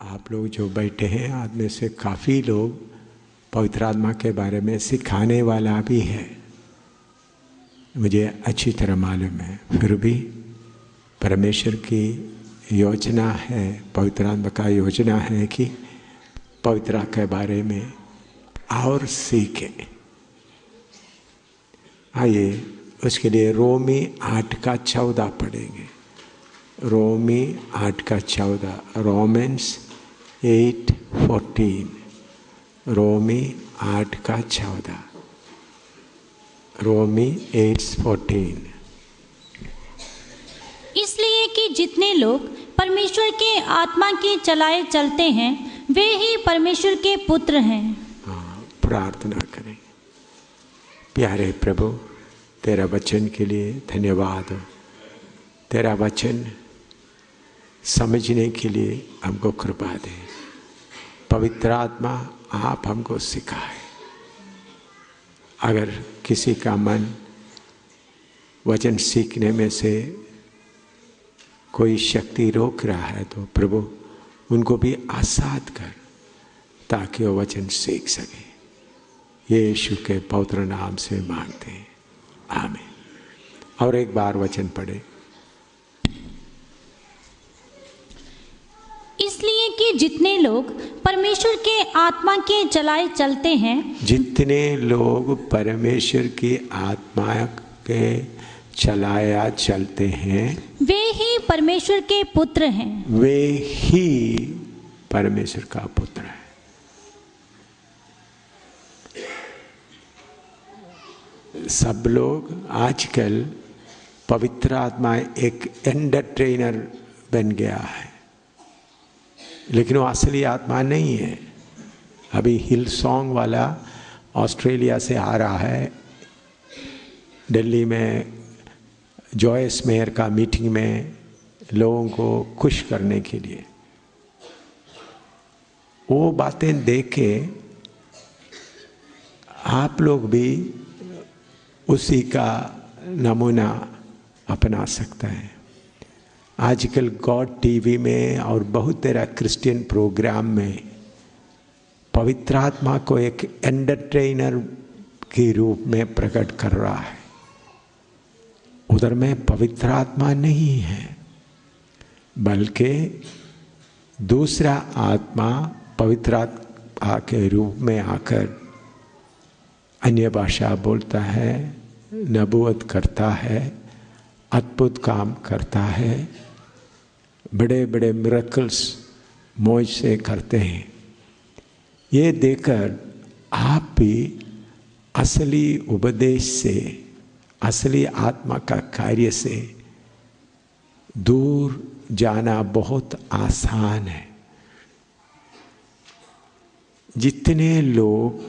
आप लोग जो बैठे हैं आप में से काफ़ी लोग पवित्र आत्मा के बारे में सिखाने वाला भी है, मुझे अच्छी तरह मालूम है। फिर भी परमेश्वर की योजना है, पवित्र आत्मा का योजना है कि पवित्र आत्मा के बारे में और सीखें। आइए उसके लिए रोमी 8:14 पढ़ेंगे। रोमी 8:14, रोमन्स 8:14, रोमी 8:14, रोमी 8:14। इसलिए कि जितने लोग परमेश्वर के आत्मा के चलाए चलते हैं वे ही परमेश्वर के पुत्र हैं। हाँ, प्रार्थना करें। प्यारे प्रभु, तेरा वचन के लिए धन्यवाद हो। तेरा वचन समझने के लिए हमको कृपा दे। पवित्र आत्मा आप हमको सिखाए। अगर किसी का मन वचन सीखने में से कोई शक्ति रोक रहा है तो प्रभु उनको भी आसाद कर ताकि वो वचन सीख सके। यीशु के पवित्र नाम से मांगते हैं, आमीन। और एक बार वचन पढ़े। इसलिए कि जितने लोग परमेश्वर के आत्मा के चलाए चलते हैं, जितने लोग परमेश्वर की आत्मा के चलाया चलते हैं वे ही परमेश्वर के पुत्र हैं। वे ही परमेश्वर का पुत्र है। सब लोग आजकल पवित्र आत्मा एक एंटरटेनर बन गया है, लेकिन वो असली आत्मा नहीं है। अभी हिल सॉन्ग वाला ऑस्ट्रेलिया से आ रहा है, दिल्ली में जॉयस मेयर का मीटिंग में लोगों को खुश करने के लिए। वो बातें देख के आप लोग भी उसी का नमूना अपना सकते हैं। आजकल गॉड टीवी में और बहुत तरह क्रिश्चियन प्रोग्राम में पवित्र आत्मा को एक एंटरटेनर के रूप में प्रकट कर रहा है। उधर में पवित्र आत्मा नहीं है, बल्कि दूसरा आत्मा पवित्र आत्मा के रूप में आकर अन्य भाषा बोलता है, नबूवत करता है, अद्भुत काम करता है, बड़े बड़े मिरेकल्स मौज से करते हैं। ये देखकर आप भी असली उपदेश से, असली आत्मा का कार्य से दूर जाना बहुत आसान है। जितने लोग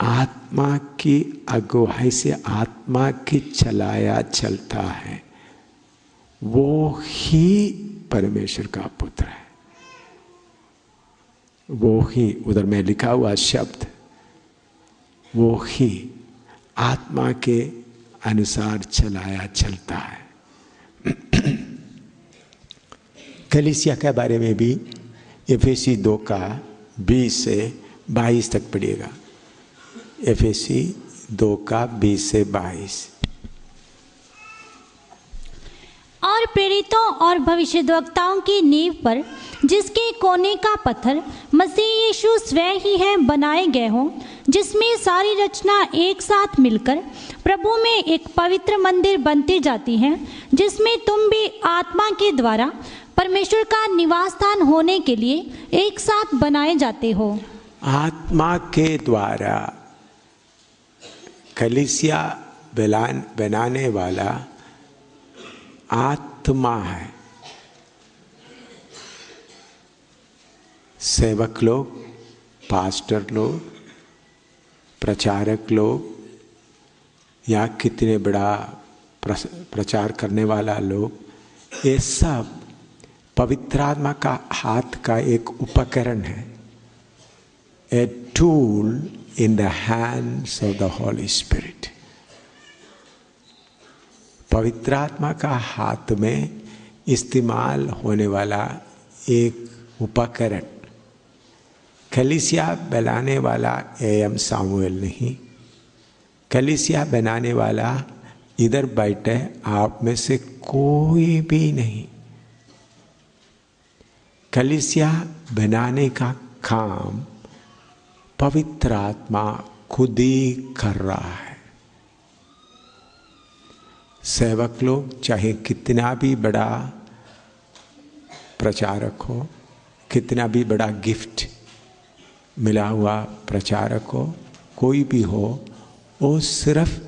आत्मा की अगुवाई से आत्मा की चलाया चलता है वो ही परमेश्वर का पुत्र है। वो ही, उधर में लिखा हुआ शब्द, वो ही आत्मा के अनुसार चलाया चलता है। कलीसिया के बारे में भी एफेसी 2:20 से 22 तक पढ़िएगा। एफेसी 2:20 से 22। और प्रेरितों और भविष्यद्वक्ताओं की नींव पर जिसके कोने का पत्थर मसीह यीशु स्वयं ही है बनाए गए हों, जिसमें सारी रचना एक साथ मिलकर प्रभु में एक पवित्र मंदिर बनती जाती है, जिसमें तुम भी आत्मा के द्वारा परमेश्वर का निवास स्थान होने के लिए एक साथ बनाए जाते हो। आत्मा के द्वारा कलीसिया बनाने वाला आत्मा है। सेवक लोग, पास्टर लोग, प्रचारक लोग या कितने बड़ा प्रचार करने वाला लोग, ये सब पवित्र आत्मा का हाथ का एक उपकरण है। A tool in the hands of the Holy Spirit। पवित्र आत्मा का हाथ में इस्तेमाल होने वाला एक उपकरण कलीसिया बनाने वाला AM सामुएल नहीं, कलीसिया बनाने वाला इधर बैठे आप में से कोई भी नहीं। कलीसिया बनाने का काम पवित्र आत्मा खुद ही कर रहा है। सेवक लोग चाहे कितना भी बड़ा प्रचारक हो, कितना भी बड़ा गिफ्ट मिला हुआ प्रचारक हो, कोई भी हो, वो सिर्फ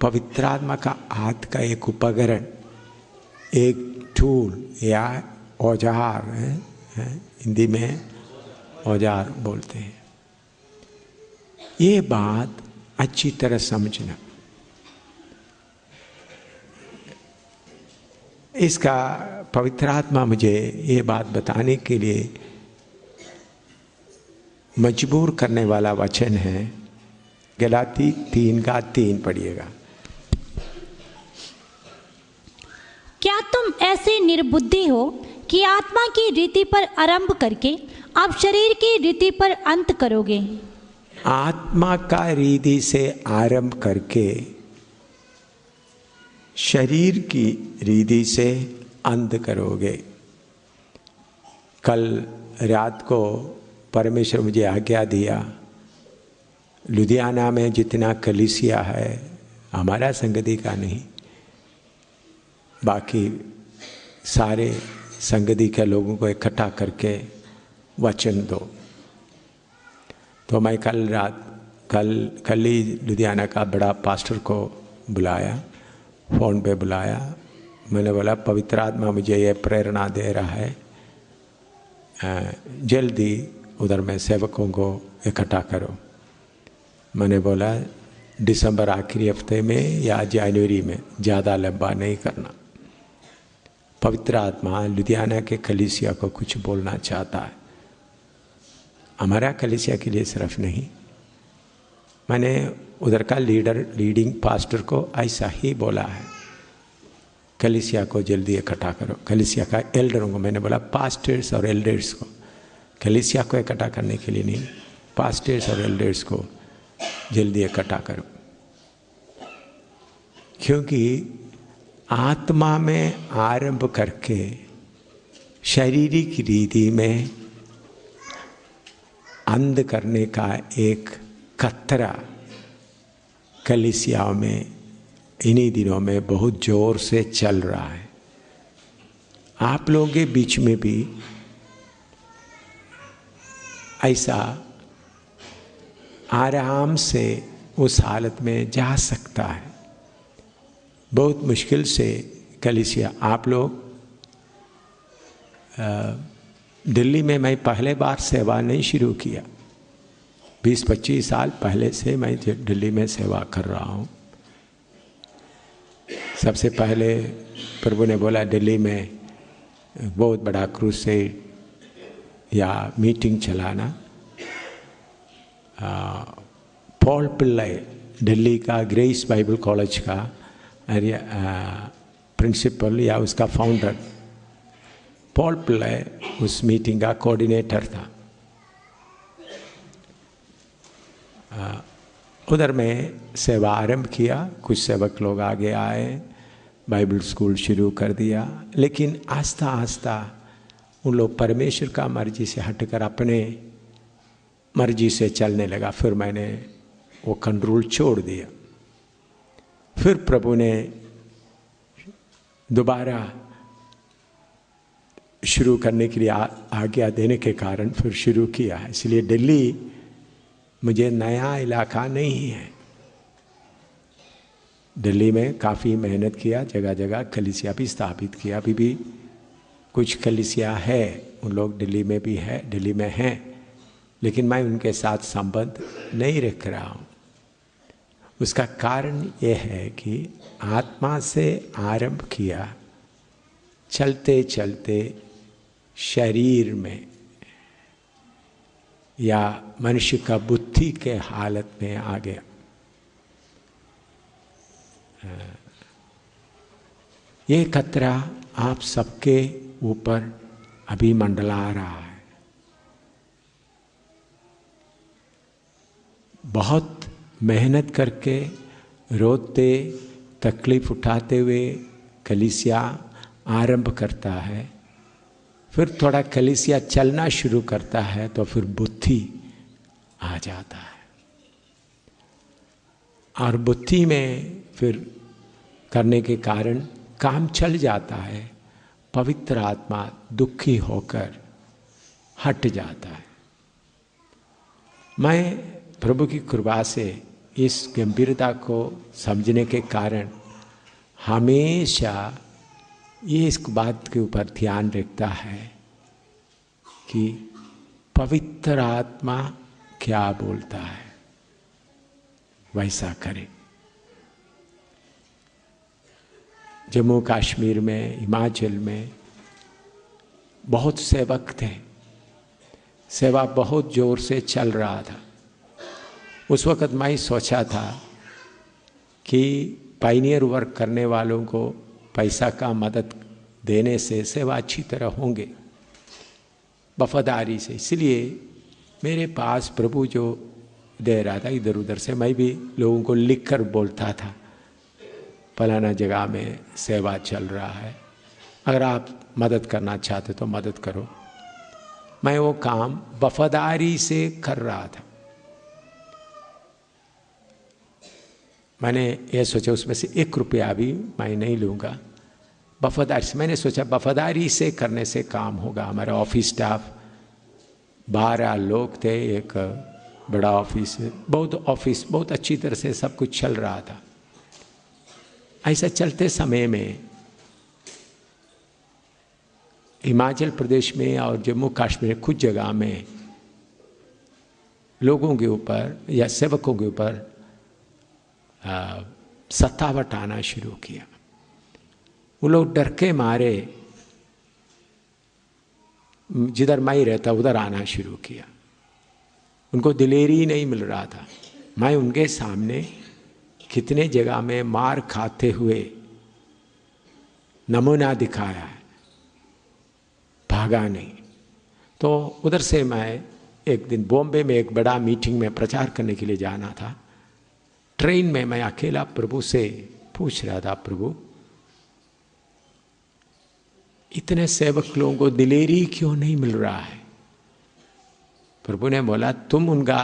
पवित्र आत्मा का हाथ का एक उपकरण, एक टूल या औजार है, हिंदी में औजार बोलते हैं। ये बात अच्छी तरह समझना। इसका पवित्र आत्मा मुझे ये बात बताने के लिए मजबूर करने वाला वचन है। गलाती 3:3 पढ़िएगा। क्या तुम ऐसे निर्बुद्धि हो कि आत्मा की रीति पर आरंभ करके अब शरीर की रीति पर अंत करोगे? आत्मा का रीति से आरंभ करके शरीर की रीति से अंत करोगे। कल रात को परमेश्वर मुझे आज्ञा दिया, लुधियाना में जितना कलीसिया है, हमारा संगति का नहीं, बाकी सारे संगति के लोगों को इकट्ठा करके वचन दो। तो मैं कल ही लुधियाना का बड़ा पास्टर को बुलाया, फ़ोन पे बुलाया। मैंने बोला पवित्र आत्मा मुझे ये प्रेरणा दे रहा है, जल्दी उधर में सेवकों को इकट्ठा करो। मैंने बोला दिसंबर आखिरी हफ्ते में या जनवरी में, ज़्यादा लंबा नहीं करना। पवित्र आत्मा लुधियाना के कलीसिया को कुछ बोलना चाहता है, हमारा कलीसिया के लिए सिर्फ नहीं। मैंने उधर का लीडिंग पास्टर को ऐसा ही बोला है, कलीसिया को जल्दी इकट्ठा करो। कलीसिया का एल्डरों को मैंने बोला, पास्टर्स और एल्डर्स को, कलीसिया को इकट्ठा करने के लिए नहीं, पास्टर्स और एल्डर्स को जल्दी इकट्ठा करो। क्योंकि आत्मा में आरंभ करके शारीरिक रीति में अंध करने का एक खतरा कलीसियाओं में इन्हीं दिनों में बहुत जोर से चल रहा है। आप लोगों के बीच में भी ऐसा आराम से उस हालत में जा सकता है। बहुत मुश्किल से कलीसिया, आप लोग दिल्ली में मैं पहले बार सेवा नहीं शुरू किया, 20-25 साल पहले से मैं दिल्ली में सेवा कर रहा हूँ। सबसे पहले प्रभु ने बोला दिल्ली में बहुत बड़ा क्रूसेड या मीटिंग चलाना। पॉल पिल्लई दिल्ली का ग्रेस बाइबल कॉलेज का प्रिंसिपल या उसका फाउंडर पॉल पिल्लई उस मीटिंग का कोऑर्डिनेटर था। उधर में सेवा आरंभ किया, कुछ सेवक लोग आगे आए, बाइबल स्कूल शुरू कर दिया। लेकिन आस्ता आस्ता उन लोग परमेश्वर का मर्जी से हटकर अपने मर्जी से चलने लगा। फिर मैंने वो कंट्रोल छोड़ दिया। फिर प्रभु ने दोबारा शुरू करने के लिए आज्ञा देने के कारण फिर शुरू किया है। इसलिए दिल्ली मुझे नया इलाका नहीं है। दिल्ली में काफ़ी मेहनत किया, जगह जगह कलीसिया भी स्थापित किया। अभी भी कुछ कलीसिया है, उन लोग दिल्ली में भी है, दिल्ली में हैं, लेकिन मैं उनके साथ संबंध नहीं रख रहा हूँ। उसका कारण यह है कि आत्मा से आरंभ किया, चलते चलते शरीर में या मनुष्य का बुद्धि के हालत में आ गया। ये खतरा आप सबके ऊपर अभी मंडला रहा है। बहुत मेहनत करके रोते तकलीफ उठाते हुए कलीसिया आरंभ करता है, फिर थोड़ा कलीसिया चलना शुरू करता है तो फिर बुद्धि आ जाता है, और बुद्धि में फिर करने के कारण काम चल जाता है। पवित्र आत्मा दुखी होकर हट जाता है। मैं प्रभु की कृपा से इस गंभीरता को समझने के कारण हमेशा ये इस बात के ऊपर ध्यान रखता है कि पवित्र आत्मा क्या बोलता है वैसा करें। जम्मू कश्मीर में, हिमाचल में बहुत सेवक थे, सेवा बहुत जोर से चल रहा था। उस वक़्त मैं सोचा था कि पायनियर वर्क करने वालों को पैसा का मदद देने से सेवा अच्छी तरह होंगे, वफादारी से। इसलिए मेरे पास प्रभु जो दे रहा था इधर उधर से, मैं भी लोगों को लिख कर बोलता था फलाना जगह में सेवा चल रहा है, अगर आप मदद करना चाहते तो मदद करो। मैं वो काम वफादारी से कर रहा था। मैंने ये सोचा उसमें से 1 रुपया भी मैं नहीं लूँगा, वफादारी से। मैंने सोचा वफादारी से करने से काम होगा। हमारा ऑफिस स्टाफ 12 लोग थे, एक बड़ा ऑफिस बहुत अच्छी तरह से सब कुछ चल रहा था। ऐसा चलते समय में हिमाचल प्रदेश में और जम्मू कश्मीर कुछ जगह में लोगों के ऊपर या सेवकों के ऊपर सतावट आना शुरू किया। वो लोग डर के मारे जिधर मैं रहता उधर आना शुरू किया। उनको दिलेरी नहीं मिल रहा था। मैं उनके सामने कितने जगह में मार खाते हुए नमूना दिखाया है, भागा नहीं। तो उधर से मैं एक दिन बॉम्बे में एक बड़ा मीटिंग में प्रचार करने के लिए जाना था। ट्रेन में मैं अकेला प्रभु से पूछ रहा था, प्रभु इतने सेवक लोगों को दिलेरी क्यों नहीं मिल रहा है? प्रभु ने बोला तुम उनका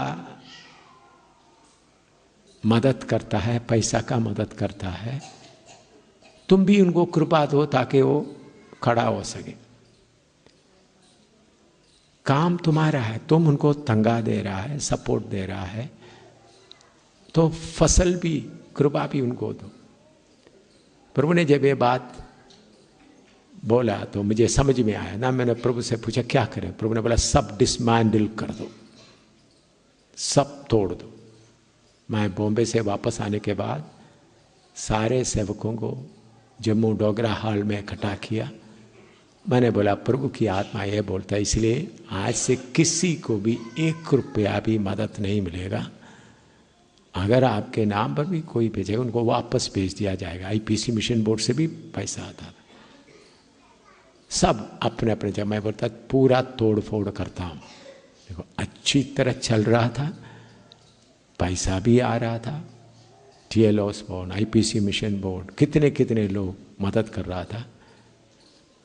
मदद करता है, पैसा का मदद करता है, तुम भी उनको कृपा दो ताकि वो खड़ा हो सके। काम तुम्हारा है, तुम उनको तंगा दे रहा है, सपोर्ट दे रहा है, तो फसल भी कृपा भी उनको दो। प्रभु ने जब ये बात बोला तो मुझे समझ में आया ना। मैंने प्रभु से पूछा क्या करें? प्रभु ने बोला सब डिसमैंडल कर दो, सब तोड़ दो। मैं बॉम्बे से वापस आने के बाद सारे सेवकों को जम्मू डोगरा हॉल में इकट्ठा किया। मैंने बोला प्रभु की आत्मा ये बोलता है, इसलिए आज से किसी को भी 1 रुपया भी मदद नहीं मिलेगा। अगर आपके नाम पर भी कोई भेजेगा उनको वापस भेज दिया जाएगा। आईपीसी मिशन बोर्ड से भी पैसा आता था। सब अपने अपने जगह। मैं बोलता पूरा तोड़ फोड़ करता हूँ। देखो अच्छी तरह चल रहा था, पैसा भी आ रहा था, TLOS board, IPC mission board, कितने कितने लोग मदद कर रहा था,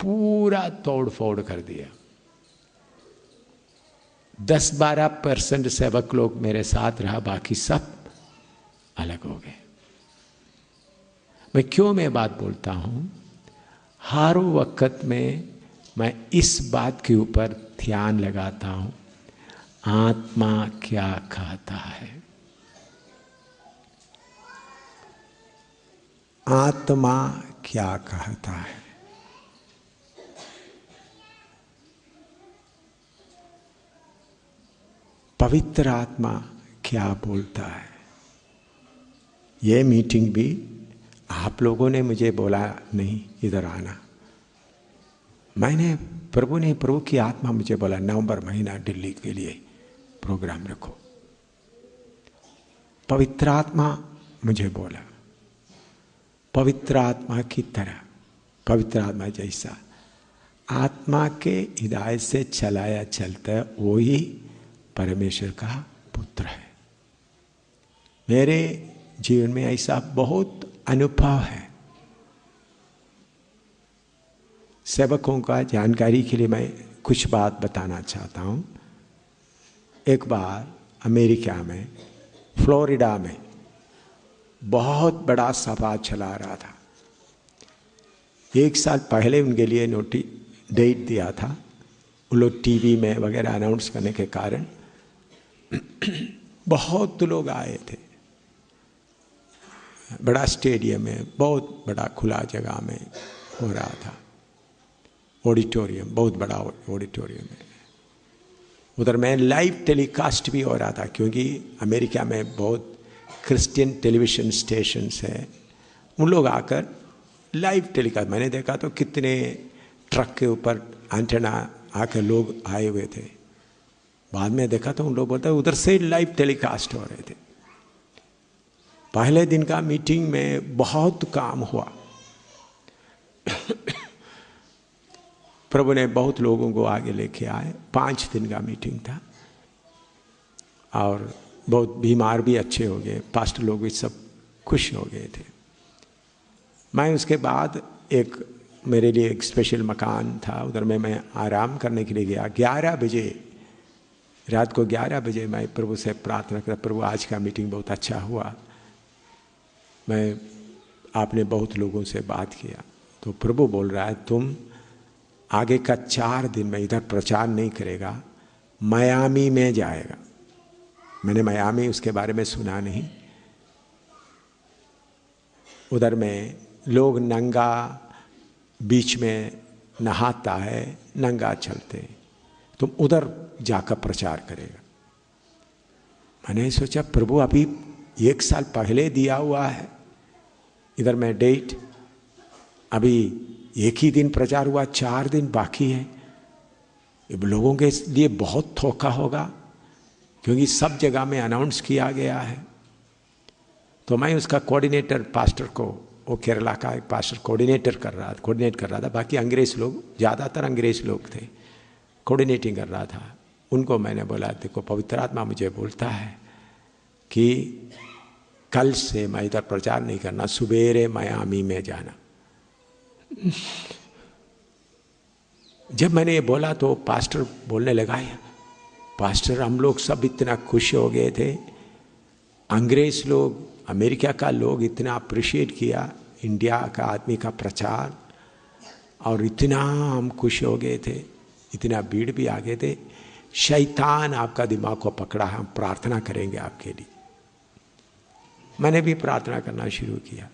पूरा तोड़ फोड़ कर दिया। 10-12% सेवक लोग मेरे साथ रहा, बाकी सब अलग हो गए। मैं क्यों मैं बात बोलता हूँ? हर वक्त में मैं इस बात के ऊपर ध्यान लगाता हूँ, आत्मा क्या कहता है। आत्मा क्या कहता है। पवित्र आत्मा क्या बोलता है। ये मीटिंग भी आप लोगों ने मुझे बोला नहीं इधर आना। प्रभु की आत्मा मुझे बोला नवंबर महीना दिल्ली के लिए प्रोग्राम रखो। पवित्र आत्मा मुझे बोला, पवित्र आत्मा की तरह, पवित्र आत्मा जैसा आत्मा के हिदायत से चलाया चलता है, वो ही परमेश्वर का पुत्र है। मेरे जीवन में ऐसा बहुत अनुभव है। सेवकों का जानकारी के लिए मैं कुछ बात बताना चाहता हूँ। एक बार अमेरिका में फ्लोरिडा में बहुत बड़ा सभा चला रहा था। 1 साल पहले उनके लिए नोटिस डेट दिया था। उन लोग टीवी में वगैरह अनाउंस करने के कारण बहुत लोग आए थे। बड़ा स्टेडियम में, बहुत बड़ा खुला जगह में हो रहा था। ऑडिटोरियम, बहुत बड़ा ऑडिटोरियम है। उधर में लाइव टेलीकास्ट भी हो रहा था, क्योंकि अमेरिका में बहुत क्रिश्चियन टेलीविज़न स्टेशंस हैं। उन लोग आकर लाइव टेलीकास्ट, मैंने देखा तो कितने ट्रक के ऊपर एंटेना आकर लोग आए हुए थे। बाद में देखा तो उन लोग बोलते उधर से लाइव टेलीकास्ट हो रहे थे। पहले दिन का मीटिंग में बहुत काम हुआ। प्रभु ने बहुत लोगों को आगे लेके आए। 5 दिन का मीटिंग था और बहुत बीमार भी अच्छे हो गए। पास्टर लोग भी सब खुश हो गए थे। मैं उसके बाद मेरे लिए एक स्पेशल मकान था, उधर में मैं आराम करने के लिए गया। 11 बजे रात को 11 बजे मैं प्रभु से प्रार्थना करा, प्रभु आज का मीटिंग बहुत अच्छा हुआ। आपने बहुत लोगों से बात किया। तो प्रभु बोल रहा है तुम आगे का 4 दिन में इधर प्रचार नहीं करेगा, मियामी में जाएगा। मैंने मियामी उसके बारे में सुना नहीं। उधर में लोग नंगा बीच में नहाता है, नंगा चलते, तुम उधर जाकर प्रचार करेगा। मैंने सोचा प्रभु अभी 1 साल पहले दिया हुआ है, इधर में डेट, अभी 1 ही दिन प्रचार हुआ, 4 दिन बाकी है। लोगों के लिए बहुत धोखा होगा, क्योंकि सब जगह में अनाउंस किया गया है। तो मैं उसका कोऑर्डिनेटर पास्टर को, वो केरला का एक पास्टर कोऑर्डिनेट कर रहा था। बाकी अंग्रेज लोग, ज़्यादातर अंग्रेज लोग थे, कोऑर्डिनेटिंग कर रहा था। उनको मैंने बोला देखो पवित्र आत्मा मुझे बोलता है कि कल से मैं इधर प्रचार नहीं करना, सुबेरे मियामी में जाना। जब मैंने ये बोला तो पास्टर बोलने लगा, पास्टर हम लोग सब इतना खुश हो गए थे, अंग्रेज लोग, अमेरिका का लोग इतना अप्रिशिएट किया इंडिया का आदमी का प्रचार, और इतना हम खुश हो गए थे, इतना भीड़ भी आ गए थे। शैतान आपका दिमाग को पकड़ा है, हम प्रार्थना करेंगे आपके लिए। मैंने भी प्रार्थना करना शुरू किया।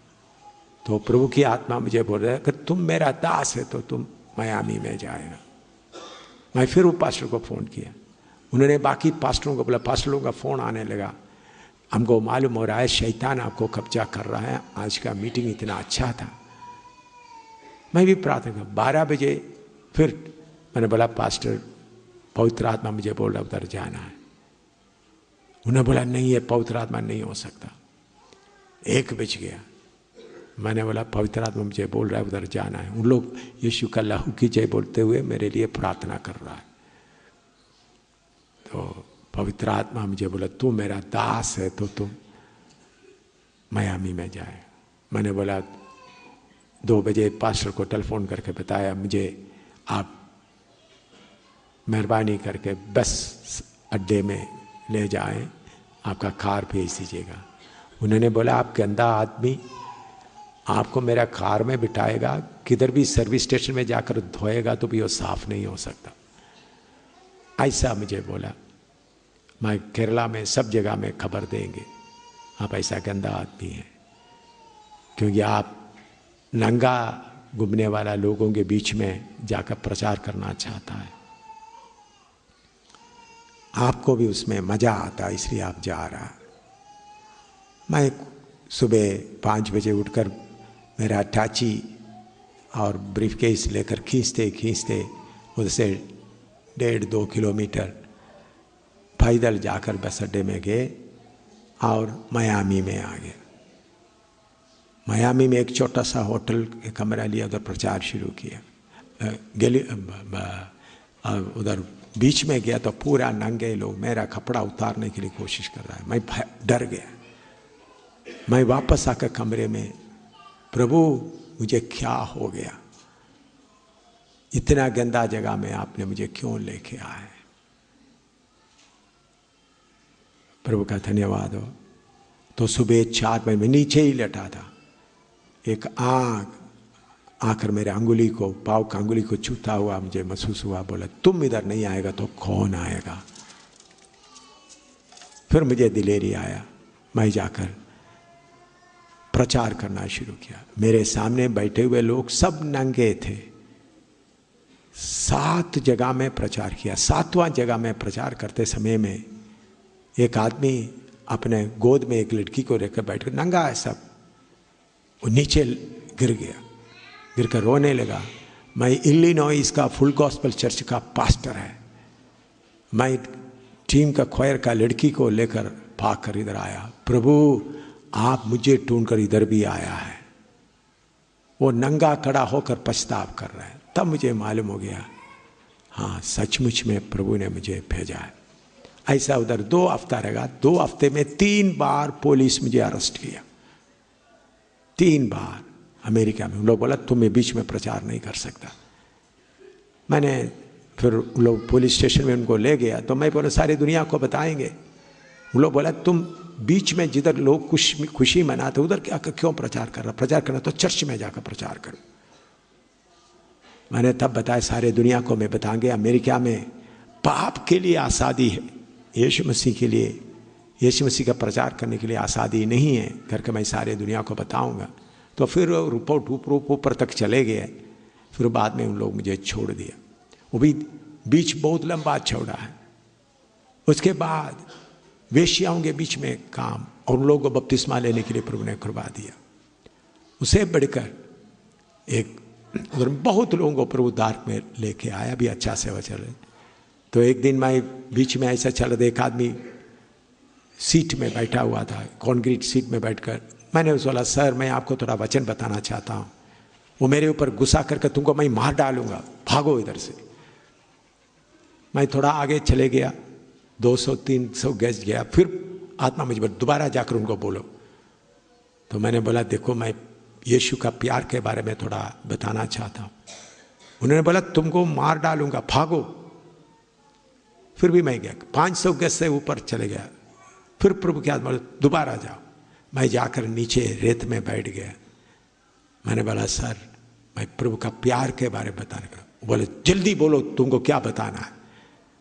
तो प्रभु की आत्मा मुझे बोल रहा है कि तुम मेरा दास है तो तुम मियामी में जाएगा। मैं फिर वो पास्टर को फ़ोन किया। उन्होंने बाकी पास्टरों को बोला, पास्टरों का फ़ोन आने लगा, हमको मालूम हो रहा है शैतान आपको कब्जा कर रहा है, आज का मीटिंग इतना अच्छा था। मैं भी प्रार्थना 12 बजे फिर मैंने बोला पास्टर पवित्र आत्मा मुझे बोल रहा उधर जाना है। उन्होंने बोला नहीं ये पवित्र आत्मा नहीं हो सकता। 1 बज गया। मैंने बोला पवित्र आत्मा मुझे बोल रहा है उधर जाना है। उन लोग यीशु का लहू की जय बोलते हुए मेरे लिए प्रार्थना कर रहा है। तो पवित्र आत्मा मुझे बोला तू मेरा दास है तो तुम मियामी में जाए। मैंने बोला 2 बजे पास्टर को टेलीफोन करके बताया, मुझे आप मेहरबानी करके बस अड्डे में ले जाएं, आपका कार भेज दीजिएगा। उन्होंने बोला आप गंदा आदमी, आपको मेरा कार में बिठाएगा, किधर भी सर्विस स्टेशन में जाकर धोएगा तो भी वो साफ नहीं हो सकता। ऐसा मुझे बोला। मैं केरला में सब जगह में खबर देंगे आप ऐसा गंदा आदमी हैं, क्योंकि आप नंगा घूमने वाला लोगों के बीच में जाकर प्रचार करना चाहता है। आपको भी उसमें मज़ा आता है इसलिए आप जा रहा। मैं सुबह 5 बजे उठकर मेरा अटैची और ब्रीफकेस लेकर खींचते उधर से 1.5-2 किलोमीटर पैदल जाकर बस अड्डे में गए और मियामी में आ गए। मियामी में एक छोटा सा होटल कमरा लिया, उधर प्रचार शुरू किया। उधर बीच में गया तो पूरा नंगे लोग मेरा कपड़ा उतारने के लिए कोशिश कर रहा है। मैं डर गया। मैं वापस आकर कमरे में, प्रभु मुझे क्या हो गया, इतना गंदा जगह में आपने मुझे क्यों लेके आए। प्रभु का धन्यवाद हो। तो सुबह 4 बजे मैं नीचे ही लेटा था, एक आग आकर मेरे अंगुली को, पाँव का अंगुली को छूता हुआ मुझे महसूस हुआ। बोला तुम इधर नहीं आएगा तो कौन आएगा। फिर मुझे दिलेरी आया, मैं जाकर प्रचार करना शुरू किया। मेरे सामने बैठे हुए लोग सब नंगे थे। 7 जगह में प्रचार किया। 7वां जगह में प्रचार करते समय में एक आदमी अपने गोद में एक लड़की को लेकर बैठ कर, नंगा है सब, वो नीचे गिर गया, गिर कर रोने लगा। मैं इलिनॉइस का फुल गॉस्पेल चर्च का पास्टर है। मैं टीम का खोयर का लड़की को लेकर भाग कर इधर आया। प्रभु आप मुझे ढूंढकर इधर भी आया है। वो नंगा खड़ा होकर पछताव कर रहा है। तब मुझे मालूम हो गया, हाँ सचमुच में प्रभु ने मुझे भेजा है। ऐसा उधर 2 हफ्ता रहेगा। 2 हफ्ते में 3 बार पुलिस मुझे अरेस्ट किया, 3 बार अमेरिका में। उन लोग बोला तुम्हें बीच में प्रचार नहीं कर सकता। मैंने फिर उन लोग पुलिस स्टेशन में उनको ले गया तो मैं बोला सारी दुनिया को बताएंगे। उन लोग बोला तुम बीच में जिधर लोग खुशी मनाते उधर क्या क्यों प्रचार कर रहा, प्रचार करना तो चर्च में जाकर प्रचार करो। मैंने तब बताया सारे दुनिया को मैं बताएंगे अमेरिका में पाप के लिए आज़ादी है, यीशु मसीह के लिए, यीशु मसीह का प्रचार करने के लिए आज़ादी नहीं है करके मैं सारे दुनिया को बताऊंगा। तो फिर रिपोर्ट ऊपर तक चले गए। फिर बाद में उन लोग मुझे छोड़ दिया। वो भी बीच बहुत लंबा छोड़ा है। उसके बाद वेश्याओं के बीच में काम और उन लोगों को बपतिस्मा लेने के लिए प्रभु ने करवा दिया। उसे बढ़कर एक उधर बहुत लोगों को प्रभु दार में लेके आया, भी अच्छा सेवा चल रही। तो एक दिन मैं बीच में ऐसा चल रहा, एक आदमी सीट में बैठा हुआ था, कॉन्क्रीट सीट में बैठकर। मैंने उसे बोला सर मैं आपको थोड़ा वचन बताना चाहता हूँ। वो मेरे ऊपर गुस्सा करके तुमको मैं मार डालूंगा, भागो इधर से। मैं थोड़ा आगे चले गया, 200-300 गज गया। फिर आत्मा मुझे दोबारा जाकर उनको बोलो। तो मैंने बोला देखो मैं यीशु का प्यार के बारे में थोड़ा बताना चाहता हूँ। उन्होंने बोला तुमको मार डालूंगा, भागो। फिर भी मैं गया, 500 गज से ऊपर चले गया। फिर प्रभु के आत्मा दोबारा जाओ। मैं जाकर नीचे रेत में बैठ गया। मैंने बोला सर मैं प्रभु का प्यार के बारे में बताने का। बोले जल्दी बोलो तुमको क्या बताना है।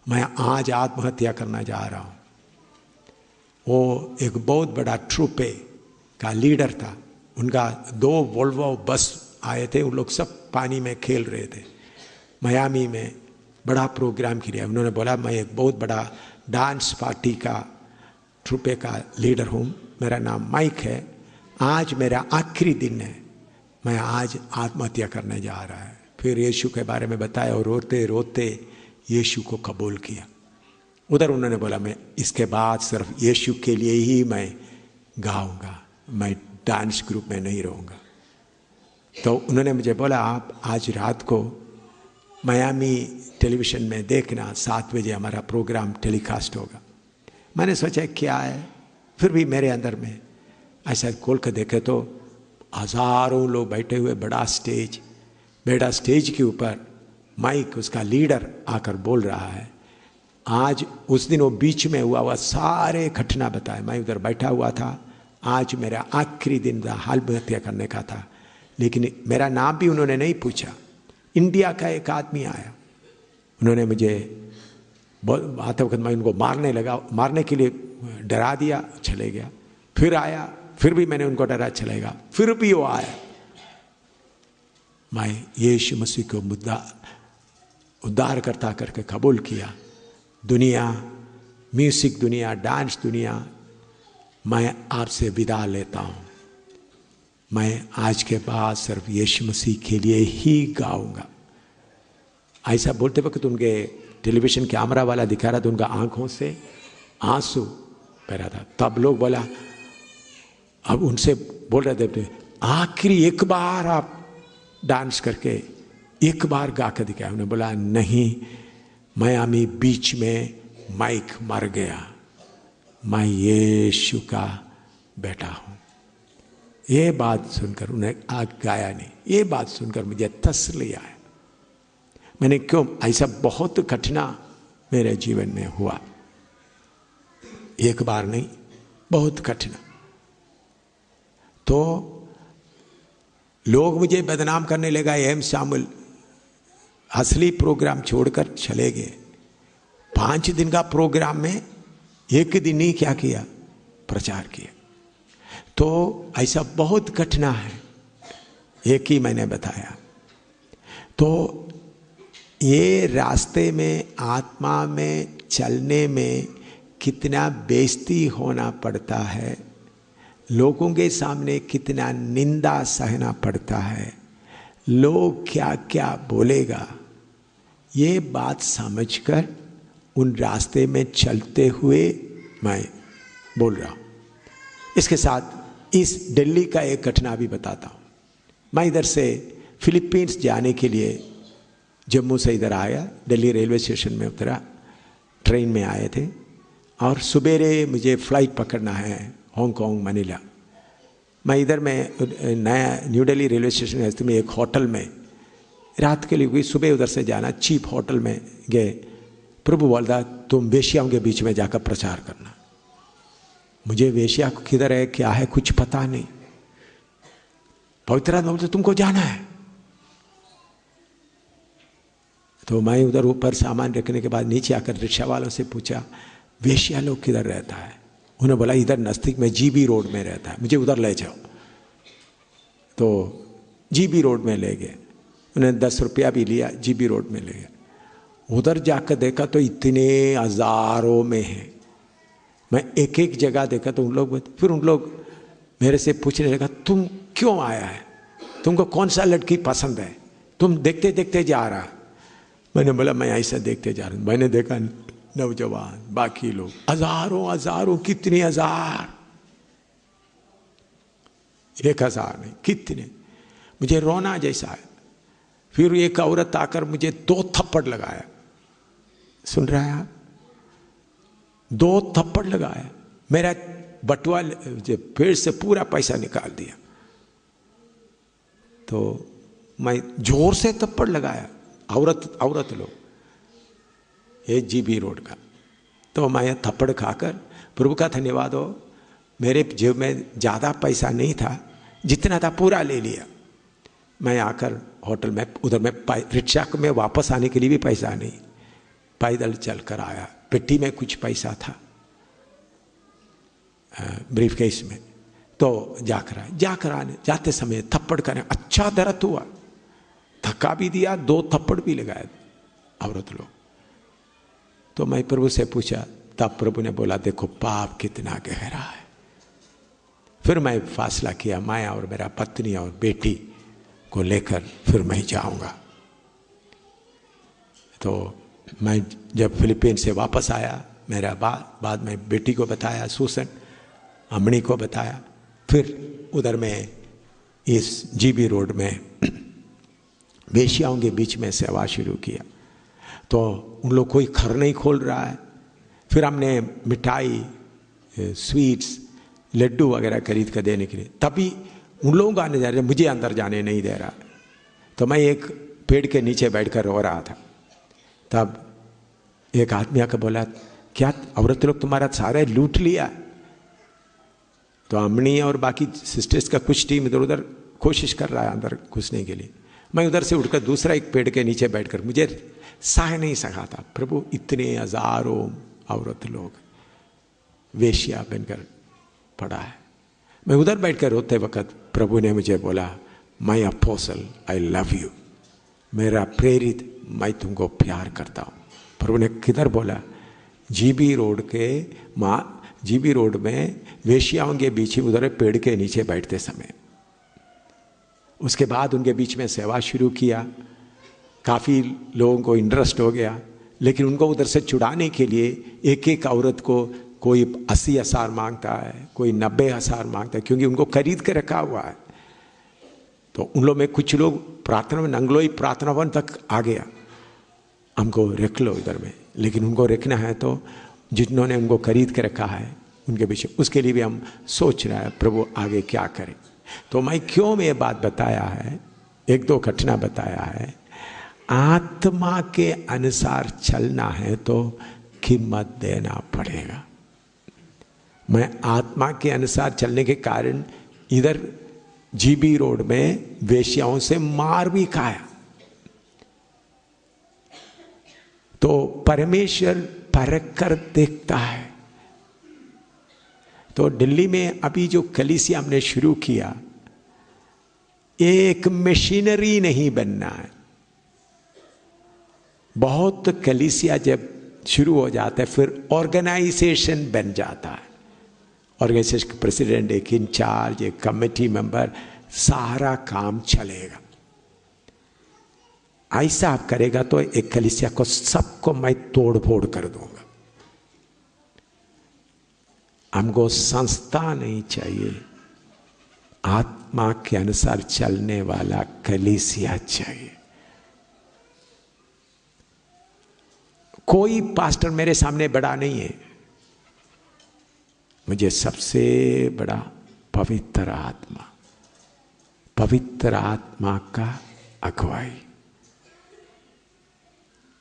मैं आज आत्महत्या करना जा रहा हूँ। वो एक बहुत बड़ा ट्रूपे का लीडर था। उनका 2 वोल्वो बस आए थे, उन लोग सब पानी में खेल रहे थे। मियामी में बड़ा प्रोग्राम किया। उन्होंने बोला मैं एक बहुत बड़ा डांस पार्टी का ट्रूपे का लीडर हूँ, मेरा नाम माइक है, आज मेरा आखिरी दिन है, मैं आज आत्महत्या करने जा रहा है। फिर यीशु के बारे में बताया और रोते रोते यीशु को कबूल किया। उधर उन्होंने बोला मैं इसके बाद सिर्फ यीशु के लिए ही मैं गाऊंगा, मैं डांस ग्रुप में नहीं रहूँगा। तो उन्होंने मुझे बोला आप आज रात को मियामी टेलीविज़न में देखना, 7 बजे हमारा प्रोग्राम टेलीकास्ट होगा। मैंने सोचा क्या है, फिर भी मेरे अंदर में ऐसा खोल कर देखे तो हज़ारों लोग बैठे हुए, बड़ा स्टेज के ऊपर माइक उसका लीडर आकर बोल रहा है। आज उस दिन वो बीच में हुआ सारे घटना बताए। मैं उधर बैठा हुआ था। आज मेरा आखिरी दिन था, आत्महत्या करने का था, लेकिन मेरा नाम भी उन्होंने नहीं पूछा। इंडिया का एक आदमी आया, उन्होंने मुझे आते वक्त मैं उनको मारने के लिए डरा दिया, चले गया। फिर आया, फिर भी मैंने उनको डरा, चलेगा। फिर भी वो आया। मैं यीशु मसीह को उद्धार करता करके कबूल किया। दुनिया, म्यूजिक दुनिया, डांस दुनिया, मैं आपसे विदा लेता हूँ। मैं आज के बाद सिर्फ यीशु मसीह के लिए ही गाऊंगा। ऐसा बोलते वक्त उनके टेलीविज़न कैमरा वाला दिखा रहा था, उनका आंखों से आंसू बह रहा था। तब लोग बोला, अब उनसे बोल रहे थे आखिरी एक बार आप डांस करके एक बार गा कर दिखाया। उन्होंने बोला नहीं, मियामी बीच में माइक मर गया, मैं यीशु का बेटा हूँ। ये बात सुनकर उन्हें आग गाया नहीं, ये बात सुनकर मुझे तसल्ली आया। मैंने क्यों, ऐसा बहुत कठिना मेरे जीवन में हुआ, एक बार नहीं, बहुत कठिना। तो लोग मुझे बदनाम करने लगा, एम शामिल असली प्रोग्राम छोड़कर चले गए। 5 दिन का प्रोग्राम में एक दिन ही क्या किया, प्रचार किया। तो ऐसा बहुत कठिना है, एक ही मैंने बताया। तो ये रास्ते में, आत्मा में चलने में कितना बेइज्जती होना पड़ता है, लोगों के सामने कितना निंदा सहना पड़ता है, लोग क्या क्या बोलेगा, ये बात समझकर उन रास्ते में चलते हुए मैं बोल रहा हूँ। इसके साथ इस दिल्ली का एक घटना भी बताता हूँ। मैं इधर से फिलीपींस जाने के लिए जम्मू से इधर आया, दिल्ली रेलवे स्टेशन में उतरा, ट्रेन में आए थे और सुबेरे मुझे फ़्लाइट पकड़ना है हांगकांग मनीला। मैं इधर में नया न्यू दिल्ली रेलवे स्टेशन में एक होटल में रात के लिए हुई, सुबह उधर से जाना, चीप होटल में गए। प्रभु बोलता तुम वेश्याओं के बीच में जाकर प्रचार करना। मुझे वेश्या किधर है क्या है कुछ पता नहीं। पवित्र आत्मा बोलते तुमको जाना है। तो मैं उधर ऊपर सामान रखने के बाद नीचे आकर रिक्शा वालों से पूछा वेश्या लोग किधर रहता है। उन्होंने बोला इधर नज़दीक में जीबी रोड में रहता है, मुझे उधर ले जाओ। तो जीबी रोड में ले गए, उन्हें 10 रुपया भी लिया, जीबी रोड में ले गए। उधर जाकर देखा तो इतने हजारों में हैं। मैं एक एक जगह देखा तो फिर उन लोग मेरे से पूछने लगा तुम क्यों आया है, तुमको कौन सा लड़की पसंद है, तुम देखते देखते जा रहा। मैंने बोला मैं ऐसा देखते जा रहा हूँ। मैंने देखा नौजवान, बाकी लोग हजारों हजारों, कितने हजार, 1000 नहीं कितने। मुझे रोना जैसा है। फिर एक औरत आकर मुझे 2 थप्पड़ लगाया, सुन रहा है आप, 2 थप्पड़ लगाया, मेरा बटुआ पेड़ से पूरा पैसा निकाल दिया। तो मैं जोर से थप्पड़ लगाया, औरत लोग, ये जीबी रोड का। तो मैं थप्पड़ खाकर प्रभु का धन्यवाद हो, मेरे जेब में ज़्यादा पैसा नहीं था, जितना था पूरा ले लिया। मैं आकर होटल में, उधर में रिक्शा में वापस आने के लिए भी पैसा नहीं, पैदल चल कर आया। पेटी में कुछ पैसा था, ब्रीफ केस में। तो जाकर आने जाते समय थप्पड़ करने, अच्छा दर्द हुआ, धक्का भी दिया, 2 थप्पड़ भी लगाए औरत लोग। तो मैं प्रभु से पूछा, तब प्रभु ने बोला देखो पाप कितना गहरा है। फिर मैं फैसला किया, मैं और मेरा पत्नी और बेटी को लेकर फिर मैं जाऊंगा। तो मैं जब फिलीपींस से वापस आया, मेरा बाद में बेटी को बताया, सूसन अमणी को बताया। फिर उधर में इस जीबी रोड में वेश्याओं के बीच में सेवा शुरू किया। तो उन लोग कोई घर नहीं खोल रहा है। फिर हमने मिठाई, स्वीट्स, लड्डू वगैरह खरीद कर देने के लिए, तभी उन लोगों का नजर मुझे अंदर जाने नहीं दे रहा। तो मैं एक पेड़ के नीचे बैठकर रो रहा था। तब एक आदमी आकर बोला क्या औरत लोग तुम्हारा सारा लूट लिया? तो अम्मी और बाकी सिस्टर्स का कुछ टीम इधर उधर कोशिश कर रहा है अंदर घुसने के लिए। मैं उधर से उठकर दूसरा एक पेड़ के नीचे बैठकर, मुझे सह नहीं सका था, प्रभु इतने हजारों औरत लोग वेश्या बनकर पड़ा है। मैं उधर बैठकर रोते वक्त प्रभु ने मुझे बोला, my apostle I love you, मेरा प्रेरित, मैं तुमको प्यार करता हूँ। प्रभु ने किधर बोला? जीबी रोड में वेश्याओं के बीच ही उधर पेड़ के नीचे बैठते समय। उसके बाद उनके बीच में सेवा शुरू किया। काफ़ी लोगों को इंटरेस्ट हो गया, लेकिन उनको उधर से छुड़ाने के लिए एक एक औरत को कोई 80,000 मांगता है, कोई 90,000 मांगता है, क्योंकि उनको खरीद के रखा हुआ है। तो उन लोग में कुछ लोग प्रार्थना में, नंगलोई प्रार्थना वन तक आ गया, हमको रख लो इधर में, लेकिन उनको रखना है तो जिन्होंने उनको खरीद के रखा है उनके पीछे, उसके लिए भी हम सोच रहे हैं प्रभु आगे क्या करें। तो मैं क्यों ये बात बताया है, एक दो घटना बताया है। आत्मा के अनुसार चलना है तो कीमत देना पड़ेगा। मैं आत्मा के अनुसार चलने के कारण इधर जीबी रोड में वेश्याओं से मार भी खाया। तो परमेश्वर परख कर देखता है। तो दिल्ली में अभी जो कलीसिया हमने शुरू किया, एक मशीनरी नहीं बनना है। बहुत कलीसिया जब शुरू हो जाता है फिर ऑर्गेनाइजेशन बन जाता है। ऑर्गेनाइजेशन का प्रेसिडेंट, एक इंचार्ज, एक कमेटी मेंबर, सारा काम चलेगा। ऐसा आप करेगा तो एक कलीसिया को सबको मैं तोड़ फोड़ कर दूंगा। हमको संस्था नहीं चाहिए, आत्मा के अनुसार चलने वाला कलीसिया चाहिए। कोई पास्टर मेरे सामने बड़ा नहीं है, मुझे सबसे बड़ा पवित्र आत्मा, पवित्र आत्मा का अगुवाई।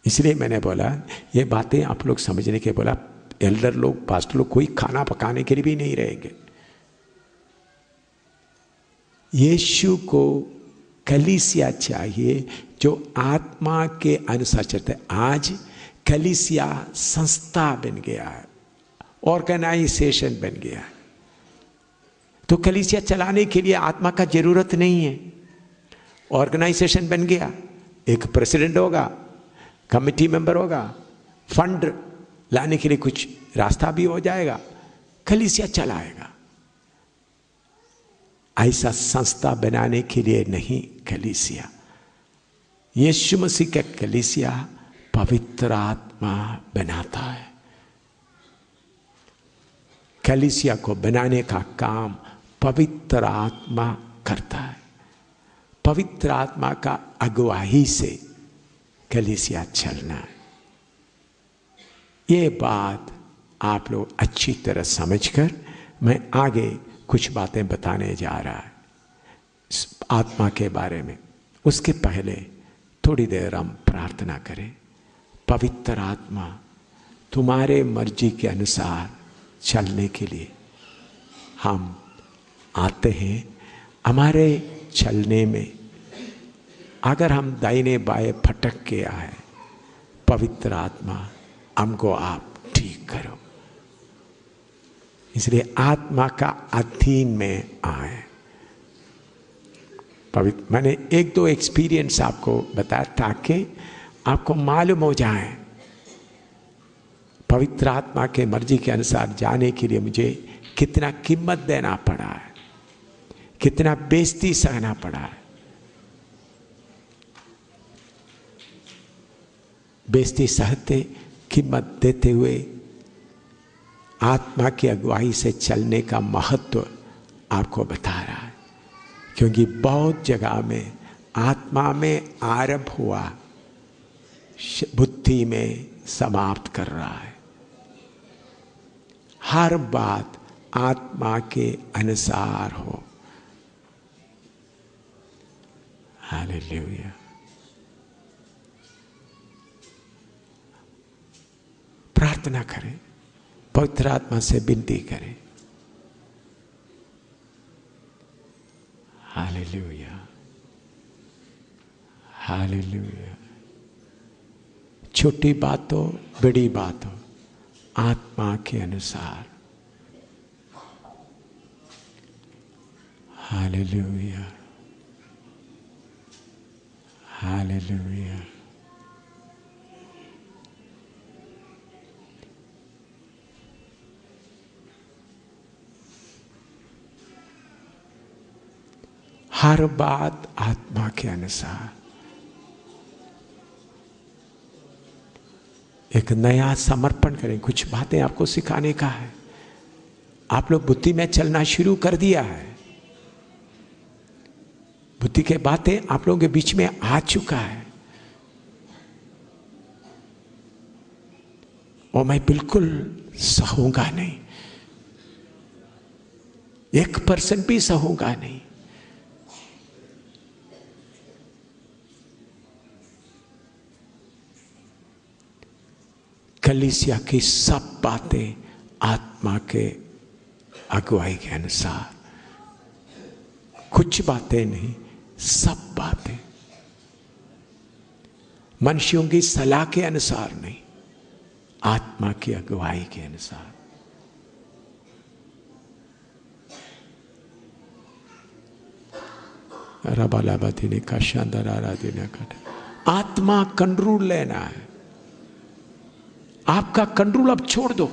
इसलिए मैंने बोला ये बातें आप लोग समझने के, बोला एल्डर लोग, पास्टर लोग कोई खाना पकाने के लिए भी नहीं रहेंगे। यीशु को कलीसिया चाहिए जो आत्मा के अनुसार चलता है। आज कलीसिया संस्था बन गया है, ऑर्गेनाइजेशन बन गया है। तो कलीसिया चलाने के लिए आत्मा का जरूरत नहीं है। ऑर्गेनाइजेशन बन गया, एक प्रेसिडेंट होगा, कमेटी मेंबर होगा, फंड लाने के लिए कुछ रास्ता भी हो जाएगा, कलीसिया चलाएगा। ऐसा संस्था बनाने के लिए नहीं कलीसिया। यीशु मसीह का कलीसिया पवित्र आत्मा बनाता है। कलीसिया को बनाने का काम पवित्र आत्मा करता है। पवित्र आत्मा का अगुवाई से कलीसिया चलना है। ये बात आप लोग अच्छी तरह समझकर मैं आगे कुछ बातें बताने जा रहा है आत्मा के बारे में। उसके पहले थोड़ी देर हम प्रार्थना करें। पवित्र आत्मा तुम्हारे मर्जी के अनुसार चलने के लिए हम आते हैं। हमारे चलने में अगर हम दाहिने बाएं भटक के आए, पवित्र आत्मा हमको आप ठीक करो। इसलिए आत्मा का अधीन में आए। पवित्र, मैंने एक दो एक्सपीरियंस आपको बताया ताकि आपको मालूम हो जाए पवित्र आत्मा के मर्जी के अनुसार जाने के लिए मुझे कितना कीमत देना पड़ा है, कितना बेइज्जती सहना पड़ा है। बेइज्जती सहते, कीमत देते हुए आत्मा की अगुवाई से चलने का महत्व आपको बता रहा है। क्योंकि बहुत जगह में आत्मा में आरंभ हुआ, बुद्धि में समाप्त कर रहा है। हर बात आत्मा के अनुसार हो। हालेलुया। प्रार्थना करें, पवित्र आत्मा से विनती करें। Hallelujah, hallelujah. छोटी बात हो, बड़ी बात हो, आत्मा के अनुसार। Hallelujah, hallelujah. हर बात आत्मा के अनुसार। एक नया समर्पण करें। कुछ बातें आपको सिखाने का है। आप लोग बुद्धि में चलना शुरू कर दिया है। बुद्धि के बातें आप लोगों के बीच में आ चुका है और मैं बिल्कुल सहूंगा नहीं, 1% भी सहूंगा नहीं। कलीसिया की सब बातें आत्मा के अगुवाई के अनुसार, कुछ बातें नहीं, सब बातें मनुष्यों की सलाह के अनुसार नहीं, आत्मा की अगुवाई के अनुसार। रबालाबादी ने का शानदार आराधना का आत्मा कंट्रोल लेना है। आपका कंट्रोल अब छोड़ दो।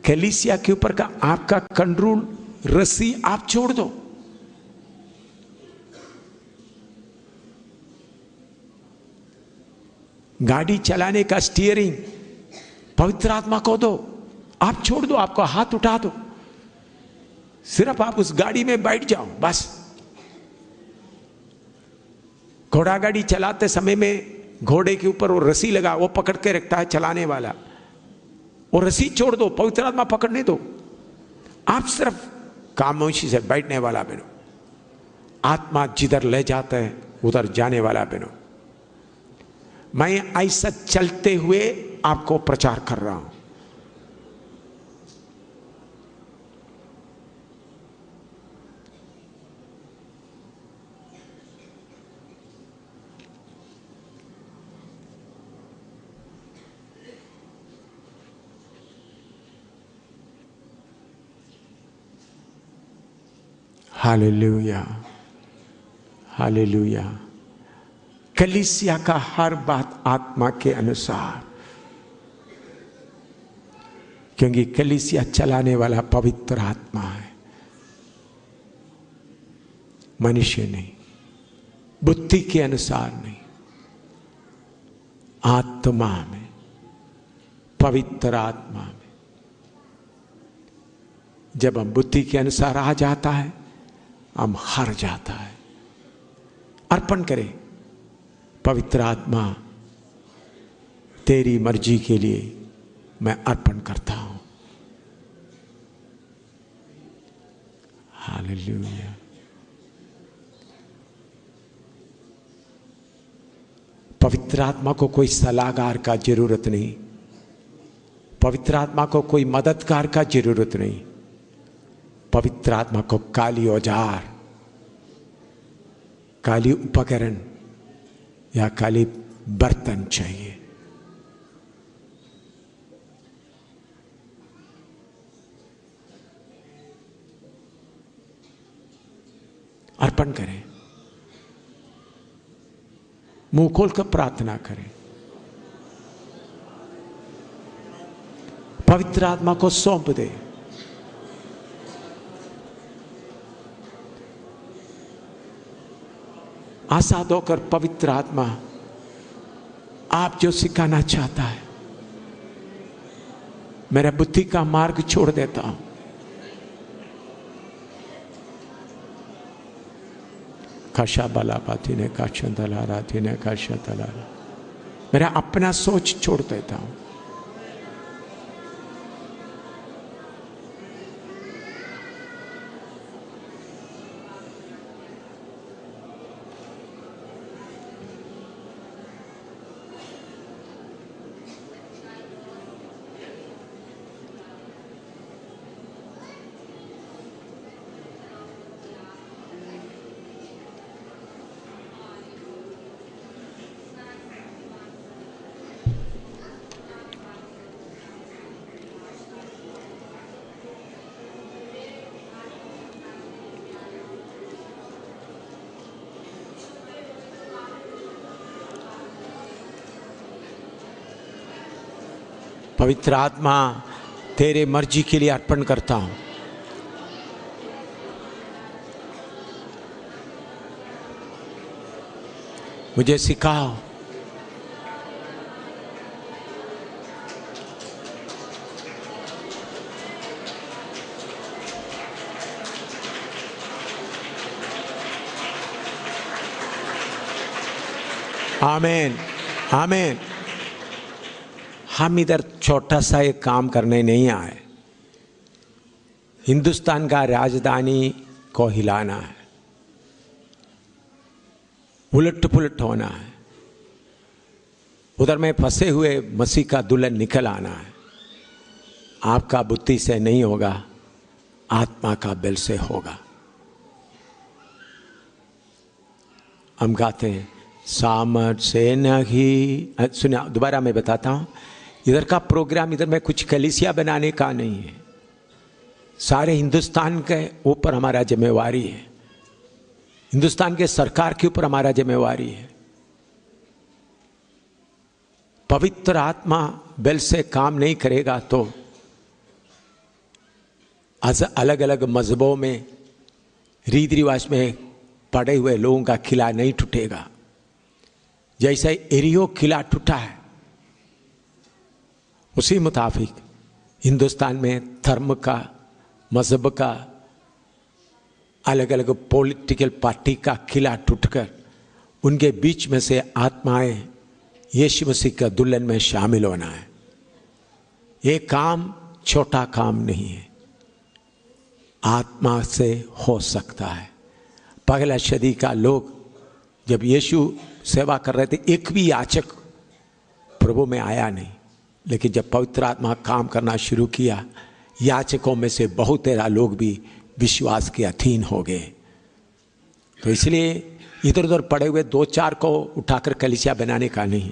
कलीसिया के ऊपर का आपका कंट्रोल रस्सी आप छोड़ दो। गाड़ी चलाने का स्टीयरिंग पवित्र आत्मा को दो, आप छोड़ दो, आपका हाथ उठा दो, सिर्फ आप उस गाड़ी में बैठ जाओ बस। घोड़ा गाड़ी चलाते समय में घोड़े के ऊपर वो रस्सी लगा, वो पकड़ के रखता है चलाने वाला, वो रस्सी छोड़ दो, पवित्र आत्मा पकड़ने दो। आप सिर्फ खामोशी से बैठने वाला बनो। आत्मा जिधर ले जाता है उधर जाने वाला बनो। मैं ऐसा चलते हुए आपको प्रचार कर रहा हूं। Hallelujah, hallelujah. कलीसिया का हर बात आत्मा के अनुसार, क्योंकि कलीसिया चलाने वाला पवित्र आत्मा है, मनुष्य नहीं, बुद्धि के अनुसार नहीं, आत्मा में, पवित्र आत्मा में। जब हम बुद्धि के अनुसार आ जाता है, हम हार जाता है। अर्पण करें, पवित्र आत्मा तेरी मर्जी के लिए मैं अर्पण करता हूं। हालेलुया। पवित्र आत्मा को कोई सलाहकार का जरूरत नहीं, पवित्र आत्मा को कोई मददगार का जरूरत नहीं। पवित्र आत्मा को काली औजार, काली उपकरण या काली बर्तन चाहिए। अर्पण करें, मुंह खोलकर प्रार्थना करें, पवित्र आत्मा को सौंप दे। आजाद होकर पवित्र आत्मा आप जो सिखाना चाहता है, मेरा बुद्धि का मार्ग छोड़ देता हूं। काशा बालापाती ने काशा दलाराती ने काशा दलारा, मेरा अपना सोच छोड़ देता हूं। पवित्र आत्मा तेरे मर्जी के लिए अर्पण करता हूं। मुझे सिखाओ, आमीन, आमीन। हम इधर छोटा सा एक काम करने नहीं आए, हिंदुस्तान का राजधानी को हिलाना है, उलट पुलट होना है। उधर में फंसे हुए मसीह का दुल्हन निकल आना है। आपका बुद्धि से नहीं होगा, आत्मा का बल से होगा। हम गाते हैं सामर्थ से नहीं। सुनिए दोबारा मैं बताता हूँ, इधर का प्रोग्राम, इधर में कुछ कलीसिया बनाने का नहीं है। सारे हिंदुस्तान के ऊपर हमारा जिम्मेवारी है, हिंदुस्तान के सरकार के ऊपर हमारा जिम्मेवारी है। पवित्र आत्मा बल से काम नहीं करेगा तो अलग अलग मजहबों में रीति रिवाज में पड़े हुए लोगों का किला नहीं टूटेगा। जैसे एरियो किला टूटा है, उसी मुताबिक हिंदुस्तान में धर्म का, मजहब का, अलग अलग पॉलिटिकल पार्टी का किला टूटकर उनके बीच में से आत्माएं यीशु मसीह का दुल्हन में शामिल होना है। ये काम छोटा काम नहीं है, आत्मा से हो सकता है। पहला सदी का लोग जब यीशु सेवा कर रहे थे, एक भी याचक प्रभु में आया नहीं, लेकिन जब पवित्र आत्मा काम करना शुरू किया, याचकों में से बहुत तेरा लोग भी विश्वास के अधीन हो गए। तो इसलिए इधर उधर पड़े हुए दो चार को उठाकर कलीसिया बनाने का नहीं,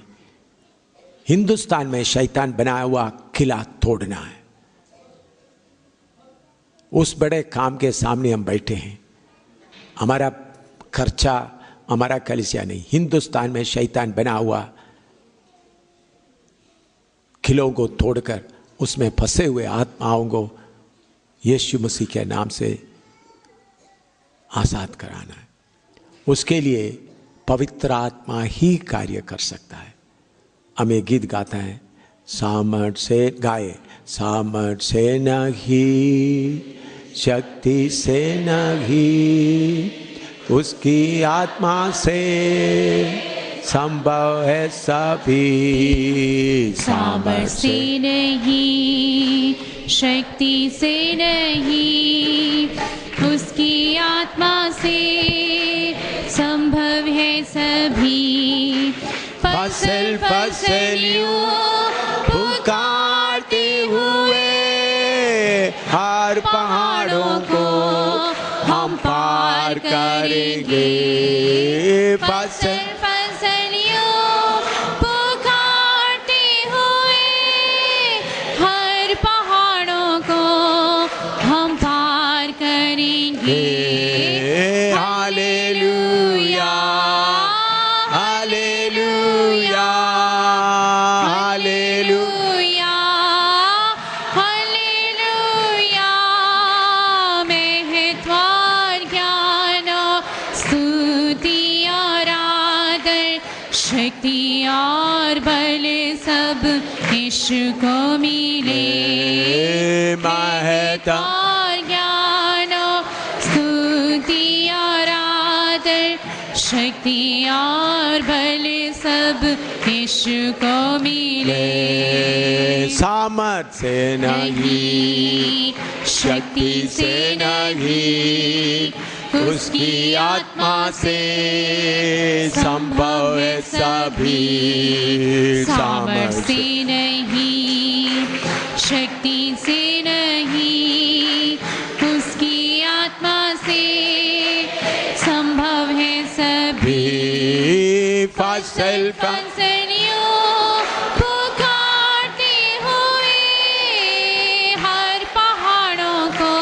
हिंदुस्तान में शैतान बनाया हुआ किला तोड़ना है। उस बड़े काम के सामने हम बैठे हैं। हमारा खर्चा, हमारा कलीसिया नहीं, हिंदुस्तान में शैतान बना हुआ किलों को तोड़कर उसमें फंसे हुए आत्माओं को यीशु मसीह के नाम से आज़ाद कराना है। उसके लिए पवित्र आत्मा ही कार्य कर सकता है। हम एक गीत गाते हैं, सामर्थ से गाए, सामर्थ से नहीं, शक्ति से नहीं, उसकी आत्मा से संभव है सभी। सामर्थ से नहीं, शक्ति से नहीं, उसकी आत्मा से संभव है सभी। फसल फसलियों पुकारते हुए हर पहाड़ों को हम पार करेंगे। फसल फसलियों पुकारते हुए हर पहाड़ों को हम पार करेंगे। Hallelujah, hallelujah, hallelujah, hallelujah. महत्व और ज्ञान, स्तुति और आदर, शक्ति और बल सब यीशु को मिले। महत्व और ज्ञान, स्तुति और आदर, शक्ति और बल सब यीशु को मिले। सामर्थ से नहीं, शक्ति से नहीं, उसकी आत्मा से संभव है सभी। सामर्थ से नहीं, शक्ति से नहीं, उसकी आत्मा से संभव है सभी। फसल फसलियों पुकारते हुए हर पहाड़ों को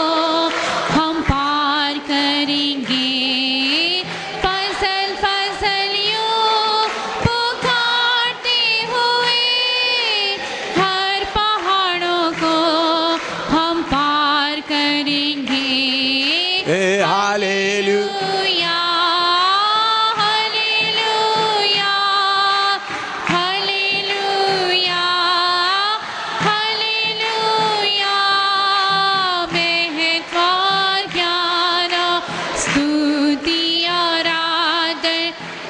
हम पार करेंगे। फसल फसलियों पुकारते हुए हर पहाड़ों को हम पार करेंगे। Hallelujah, hallelujah, hallelujah, hallelujah. महत्व और ज्ञान, स्तुति और आदर,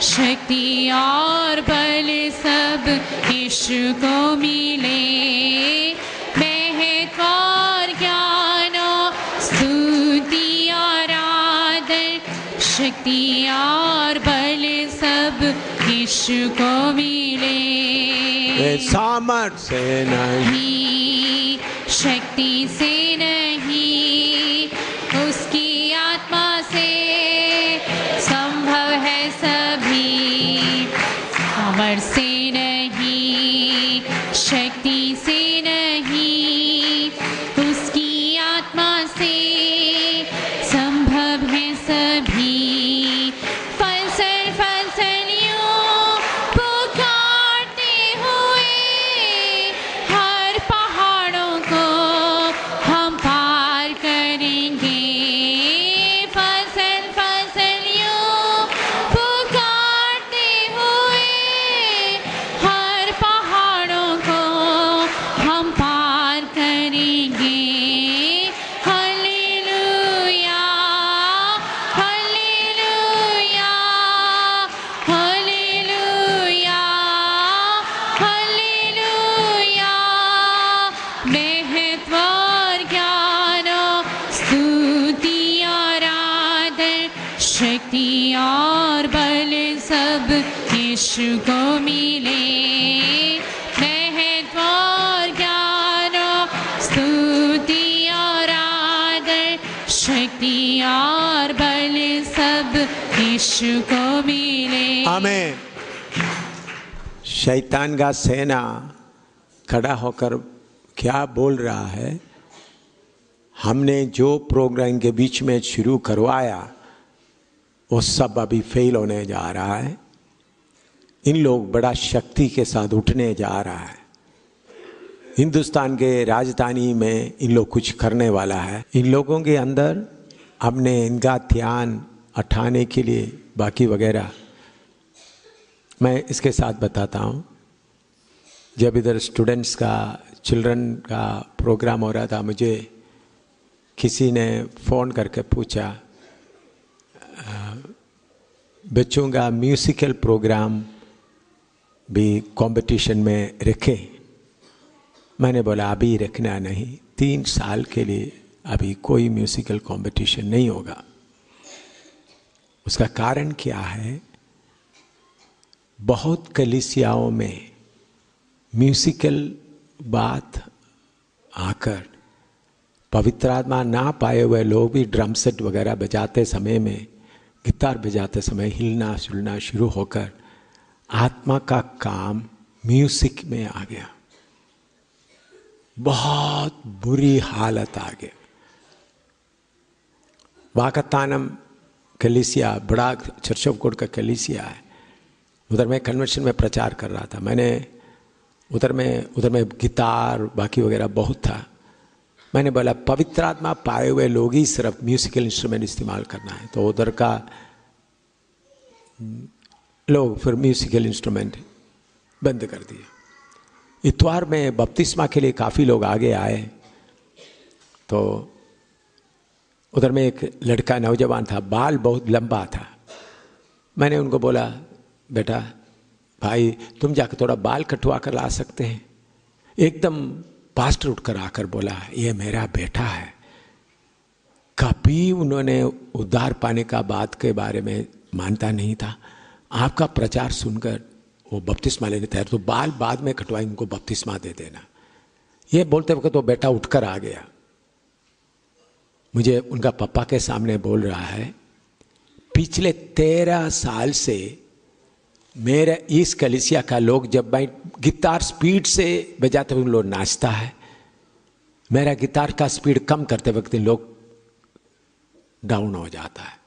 शक्ति और बल सब यीशु को मिले। महत्व और ज्ञान, स्तुति और आदर, शक्ति और बल सब यीशु को मिले। सामर्थ से नहीं, शक्ति से नहीं, उसकी आत्मा से संभव है सभी। सामर्थ से नहीं, शक्ति से नहीं, उसकी आत्मा से संभव है सभी। और बल सब यीशु को मिले। महत्व और ज्ञान, स्तुति और आदर, शक्ति और बल सब यीशु को मिले। आमीन। शैतान का सेना खड़ा होकर क्या बोल रहा है? हमने जो प्रोग्राम के बीच में शुरू करवाया वो सब अभी फेल होने जा रहा है। इन लोग बड़ा शक्ति के साथ उठने जा रहा है। हिंदुस्तान के राजधानी में इन लोग कुछ करने वाला है। इन लोगों के अंदर हमने इनका ध्यान हटाने के लिए बाकी वगैरह मैं इसके साथ बताता हूँ। जब इधर स्टूडेंट्स का, चिल्ड्रन का प्रोग्राम हो रहा था, मुझे किसी ने फ़ोन करके पूछा बच्चों का म्यूज़िकल प्रोग्राम भी कंपटीशन में रखें। मैंने बोला अभी रखना नहीं, 3 साल के लिए अभी कोई म्यूज़िकल कंपटीशन नहीं होगा। उसका कारण क्या है? बहुत कलीसियाओं में म्यूज़िकल बात आकर पवित्र आत्मा ना पाए हुए लोग भी ड्रम सेट वगैरह बजाते समय में, गिटार बजाते समय हिलना झुलना शुरू होकर आत्मा का काम म्यूजिक में आ गया। बहुत बुरी हालत आ गई। वाकतानम कलीसिया, बड़ा चर्च ऑफ गॉड का कलीसिया है, उधर मैं कन्वेंशन में प्रचार कर रहा था। मैंने उधर में गिटार बाकी वगैरह बहुत था। मैंने बोला पवित्र आत्मा पाए हुए लोग ही सिर्फ म्यूजिकल इंस्ट्रूमेंट इस्तेमाल करना है। तो उधर का लोग फिर म्यूजिकल इंस्ट्रूमेंट बंद कर दिए। इतवार में बपतिस्मा के लिए काफ़ी लोग आगे आए। तो उधर में एक लड़का नौजवान था, बाल बहुत लंबा था। मैंने उनको बोला बेटा भाई तुम जाकर थोड़ा बाल कटवा कर ला सकते हैं? एकदम पास्टर उठकर आकर बोला ये मेरा बेटा है। कभी उन्होंने उद्धार पाने का बात के बारे में मानता नहीं था। आपका प्रचार सुनकर वो बपतिस्मा लेने तैयार, तो बाल बाद में कटवाएंगे, उनको बपतिस्मा दे देना। ये बोलते वक्त तो बेटा उठकर आ गया। मुझे उनका पापा के सामने बोल रहा है पिछले 13 साल से मेरे इस कलीसिया का लोग जब मैं गिटार स्पीड से बजाते हुए लोग नाचता है, मेरा गिटार का स्पीड कम करते वक्त लोग डाउन हो जाता है।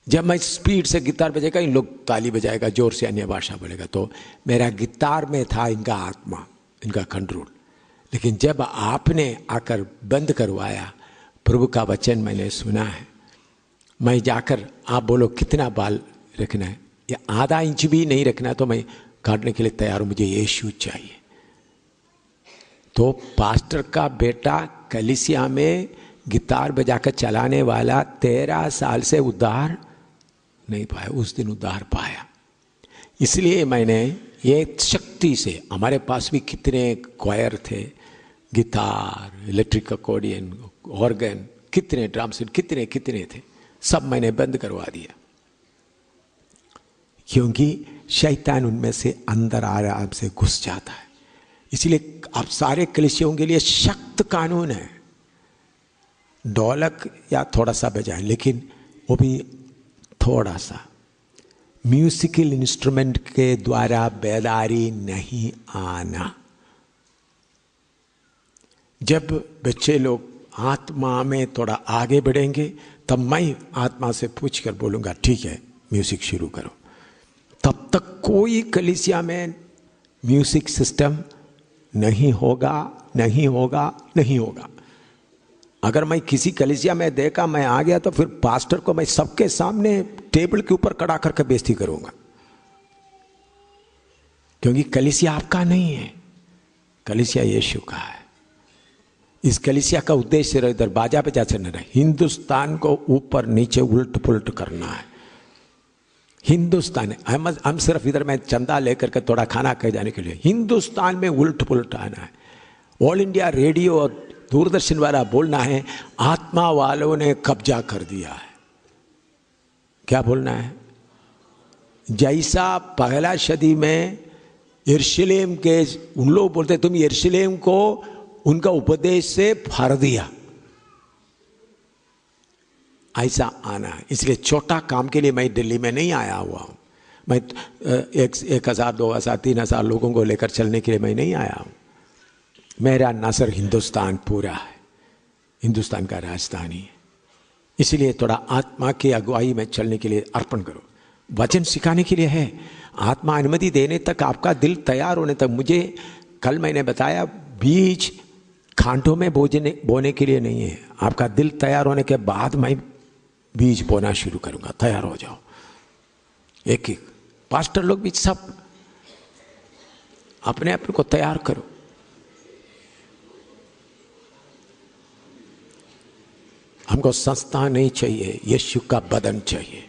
जब मैं स्पीड से गिटार बजाएगा इन लोग ताली बजाएगा, जोर से अन्य भाषा बोलेगा। तो मेरा गिटार में था इनका आत्मा, इनका कंट्रोल। लेकिन जब आपने आकर बंद करवाया, प्रभु का वचन मैंने सुना है, मैं जाकर आप बोलो कितना बाल रखना है, या आधा इंच भी नहीं रखना तो मैं काटने के लिए तैयार हूं, मुझे यीशु चाहिए। तो पास्टर का बेटा कलीसिया में गिटार बजाकर चलाने वाला 13 साल से उद्धार नहीं पाया, उस दिन उद्धार पाया। इसलिए मैंने ये शक्ति से, हमारे पास भी कितने क्वायर थे, गिटार, इलेक्ट्रिक अकॉर्डियन, ऑर्गन, कितने ड्रम सेट, कितने थे, सब मैंने बंद करवा दिया। क्योंकि शैतान उनमें से अंदर आराम से घुस जाता है। इसलिए आप सारे कलीसियों के लिए सख्त कानून है, ढोलक या थोड़ा सा बजाएं, लेकिन वो भी थोड़ा सा। म्यूजिकल इंस्ट्रूमेंट के द्वारा बेदारी नहीं आना। जब बच्चे लोग आत्मा में थोड़ा आगे बढ़ेंगे तब मैं आत्मा से पूछकर बोलूँगा ठीक है म्यूजिक शुरू करो। तब तक कोई कलीसिया में म्यूजिक सिस्टम नहीं होगा, नहीं होगा, नहीं होगा। अगर मैं किसी कलीसिया में देखा मैं आ गया तो फिर पास्टर को मैं सबके सामने टेबल के ऊपर खड़ा करके बेइज्जती करूँगा, क्योंकि कलीसिया आपका नहीं है, कलीसिया यीशु का है। इस कलीसिया का उद्देश्य इधर बाजा पे जा चलना है, हिंदुस्तान को ऊपर नीचे उलट पुलट करना है। हिंदुस्तान है, हम सिर्फ इधर में चंदा लेकर के थोड़ा खाना खा जाने के लिए, हिंदुस्तान में उलट पुलट आना है। ऑल इंडिया रेडियो और दूरदर्शन वाला बोलना है आत्मा वालों ने कब्जा कर दिया है। क्या बोलना है? जैसा पहला सदी में यरूशलेम के उन लोग बोलते तुम यरूशलेम को उनका उपदेश से फाड़ दिया, ऐसा आना है। इसलिए छोटा काम के लिए मैं दिल्ली में नहीं आया हुआ हूँ। मैं 1000, 2000, 3000 लोगों को लेकर चलने के लिए मैं नहीं आया हूँ। मेरा नसर हिंदुस्तान पूरा है, हिंदुस्तान का राजधानी है। इसलिए थोड़ा आत्मा की अगुवाई में चलने के लिए अर्पण करो। वचन सिखाने के लिए है, आत्मा अनुमति देने तक, आपका दिल तैयार होने तक। मुझे कल मैंने बताया बीज खांटों में बोने के लिए नहीं है, आपका दिल तैयार होने के बाद मैं बीज बोना शुरू करूंगा। तैयार हो जाओ। एक एक पास्टर लोग भी सब अपने आप को तैयार करो। हमको संस्था नहीं चाहिए, यीशु का बदन चाहिए।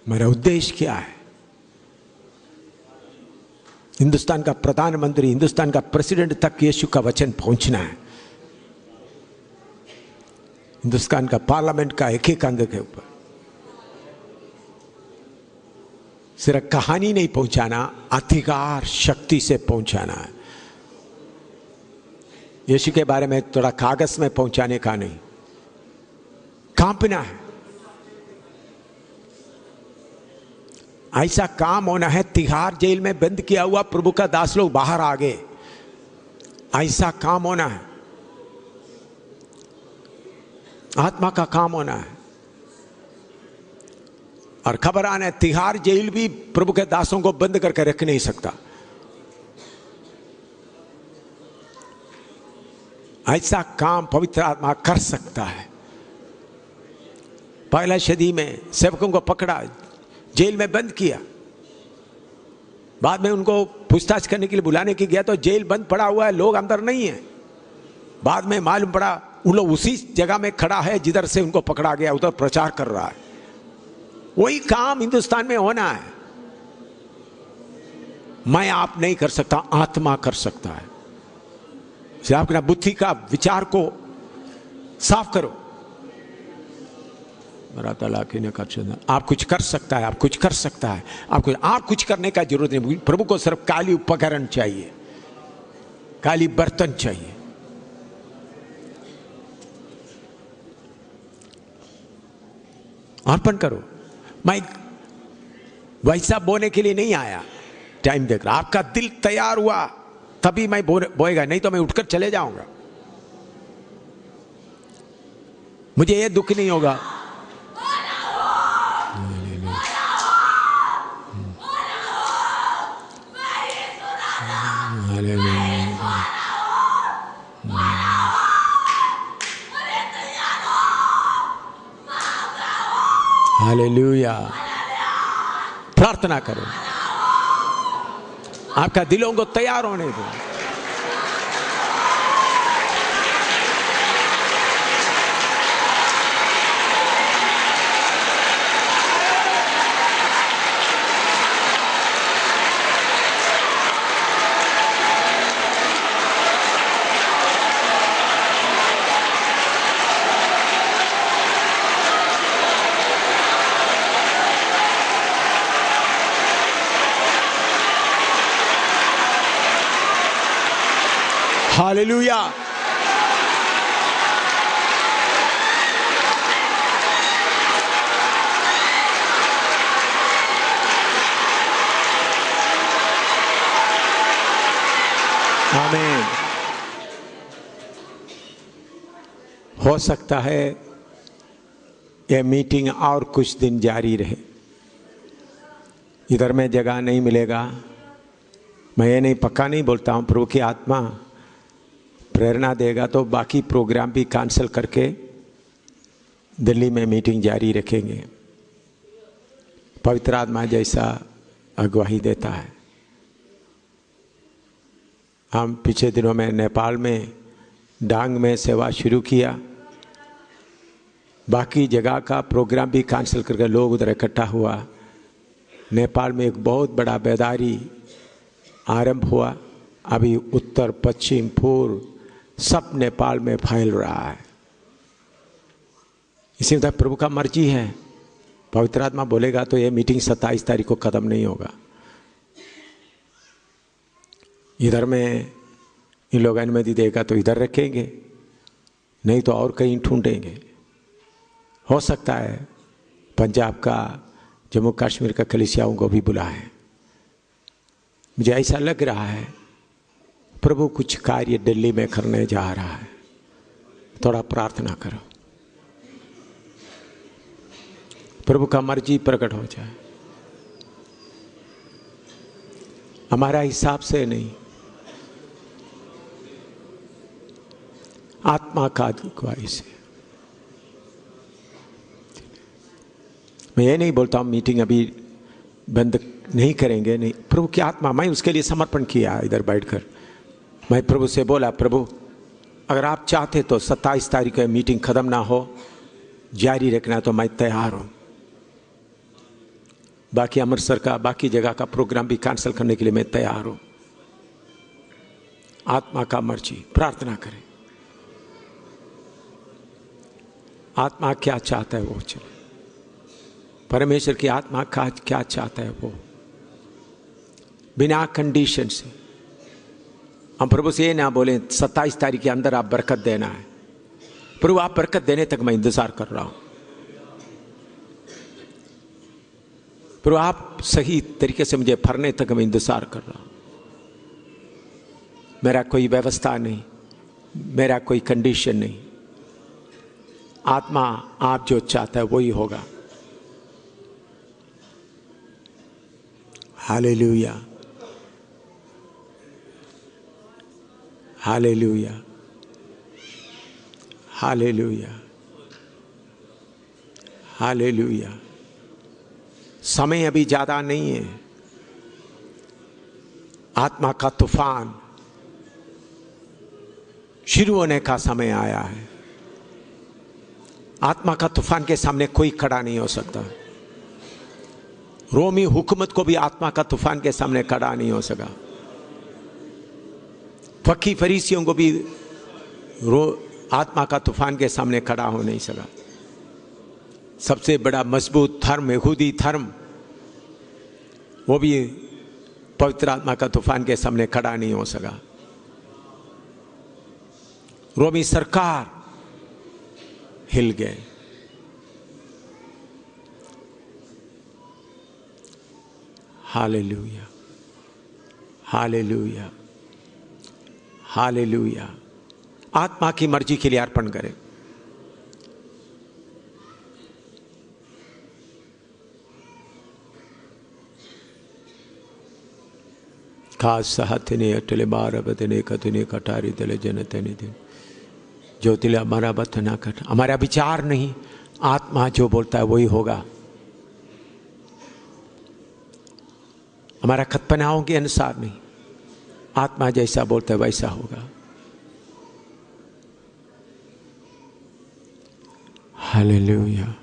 मेरा उद्देश्य क्या है? हिंदुस्तान का प्रधानमंत्री, हिंदुस्तान का प्रेसिडेंट तक यीशु का वचन पहुंचना है। हिंदुस्तान का पार्लियामेंट का एक एक अंग के ऊपर सिर्फ कहानी नहीं पहुंचाना, अधिकार शक्ति से पहुंचाना है। यीशु के बारे में थोड़ा कागज में पहुंचाने का नहीं, कांपना है। ऐसा काम होना है, तिहाड़ जेल में बंद किया हुआ प्रभु का दास लोग बाहर आ गए, ऐसा काम होना है। आत्मा का काम होना है। और खबर आना है तिहाड़ जेल भी प्रभु के दासों को बंद करके रख नहीं सकता। ऐसा काम पवित्र आत्मा कर सकता है। पहला सदी में सेवकों को पकड़ा, जेल में बंद किया, बाद में उनको पूछताछ करने के लिए बुलाने के गया तो जेल बंद पड़ा हुआ है, लोग अंदर नहीं है। बाद में मालूम पड़ा उन लोग उसी जगह में खड़ा है जिधर से उनको पकड़ा गया, उधर प्रचार कर रहा है। वही काम हिंदुस्तान में होना है। मैं आप नहीं कर सकता, आत्मा कर सकता है। सिर्फ अपना बुद्धि का विचार को साफ करो। आप कुछ कर सकता है, आप कुछ कर सकता है, आप कुछ करने का जरूरत नहीं। प्रभु को सिर्फ काली उपकरण चाहिए, काली बर्तन चाहिए। अर्पण करो। मैं वैसा बोने के लिए नहीं आया, टाइम देख रहा। आपका दिल तैयार हुआ तभी मैं बोएगा, नहीं तो मैं उठकर चले जाऊंगा। मुझे ये दुख नहीं होगा। हालेलुया। प्रार्थना करो, आपका दिलों को तैयार होने दो। हालेलुया। आमीन। हो सकता है यह मीटिंग और कुछ दिन जारी रहे। इधर में जगह नहीं मिलेगा। मैं ये नहीं पक्का नहीं बोलता हूँ, प्रभु की आत्मा प्रेरणा देगा तो बाकी प्रोग्राम भी कैंसिल करके दिल्ली में मीटिंग जारी रखेंगे। पवित्र आत्मा जैसा अगुवाई देता है। हम पिछले दिनों में नेपाल में डांग में सेवा शुरू किया। बाकी जगह का प्रोग्राम भी कैंसिल करके लोग उधर इकट्ठा हुआ। नेपाल में एक बहुत बड़ा बेदारी आरंभ हुआ। अभी उत्तर पश्चिम पूर्व सब नेपाल में फैल रहा है। इसी तरह प्रभु का मर्जी है। पवित्र आत्मा बोलेगा तो ये मीटिंग 27 तारीख को खत्म नहीं होगा। इधर में इन लोग अनुमति देगा तो इधर रखेंगे, नहीं तो और कहीं ढूंढेंगे। हो सकता है पंजाब का, जम्मू कश्मीर का कलीसियाओं को भी बुलाएं। मुझे ऐसा लग रहा है प्रभु कुछ कार्य दिल्ली में करने जा रहा है। थोड़ा प्रार्थना करो, प्रभु का मर्जी प्रकट हो जाए। हमारा हिसाब से नहीं, आत्मा का अगुवाई से। मैं ये नहीं बोलता हूँ मीटिंग अभी बंद नहीं करेंगे, नहीं। प्रभु की आत्मा, मैं उसके लिए समर्पण किया। इधर बैठकर मैं प्रभु से बोला, प्रभु अगर आप चाहते तो 27 तारीख को मीटिंग खत्म ना हो, जारी रखना, तो मैं तैयार हूँ। बाकी अमृतसर का, बाकी जगह का प्रोग्राम भी कैंसिल करने के लिए मैं तैयार हूँ। आत्मा का मर्जी। प्रार्थना करें, आत्मा क्या चाहता है वो चले। परमेश्वर की आत्मा का क्या चाहता है वो, बिना कंडीशन से। हम प्रभु से ये ना बोले 27 तारीख के अंदर आप बरकत देना है। प्रभु आप बरकत देने तक मैं इंतजार कर रहा हूं। प्रभु आप सही तरीके से मुझे फरने तक मैं इंतजार कर रहा हूं। मेरा कोई व्यवस्था नहीं, मेरा कोई कंडीशन नहीं। आत्मा आप जो चाहता है वही होगा। Hallelujah, hallelujah, hallelujah, hallelujah. समय अभी ज़्यादा नहीं है। आत्मा का तूफान शुरू होने का समय आया है। आत्मा का तूफान के सामने कोई खड़ा नहीं हो सकता। रोमी हुकूमत को भी आत्मा का तूफान के सामने खड़ा नहीं हो सका। फकी फरीसियों को भी आत्मा का तूफान के सामने खड़ा हो नहीं सका। सबसे बड़ा मजबूत धर्म, यहूदी धर्म, वो भी पवित्र आत्मा का तूफान के सामने खड़ा नहीं हो सका। रोमी सरकार हिल गए। Hallelujah, hallelujah, hallelujah. आत्मा की मर्जी के लिए अर्पण करें। खास सहतने अटले बार बदने कतने कटारी दले जनतने दिन ज्योतिला हमारा बतना कट। हमारा विचार नहीं, आत्मा जो बोलता है वही होगा। हमारा कल्पनाओं के अनुसार नहीं, आत्मा जैसा बोलता है वैसा होगा। हालेलुया।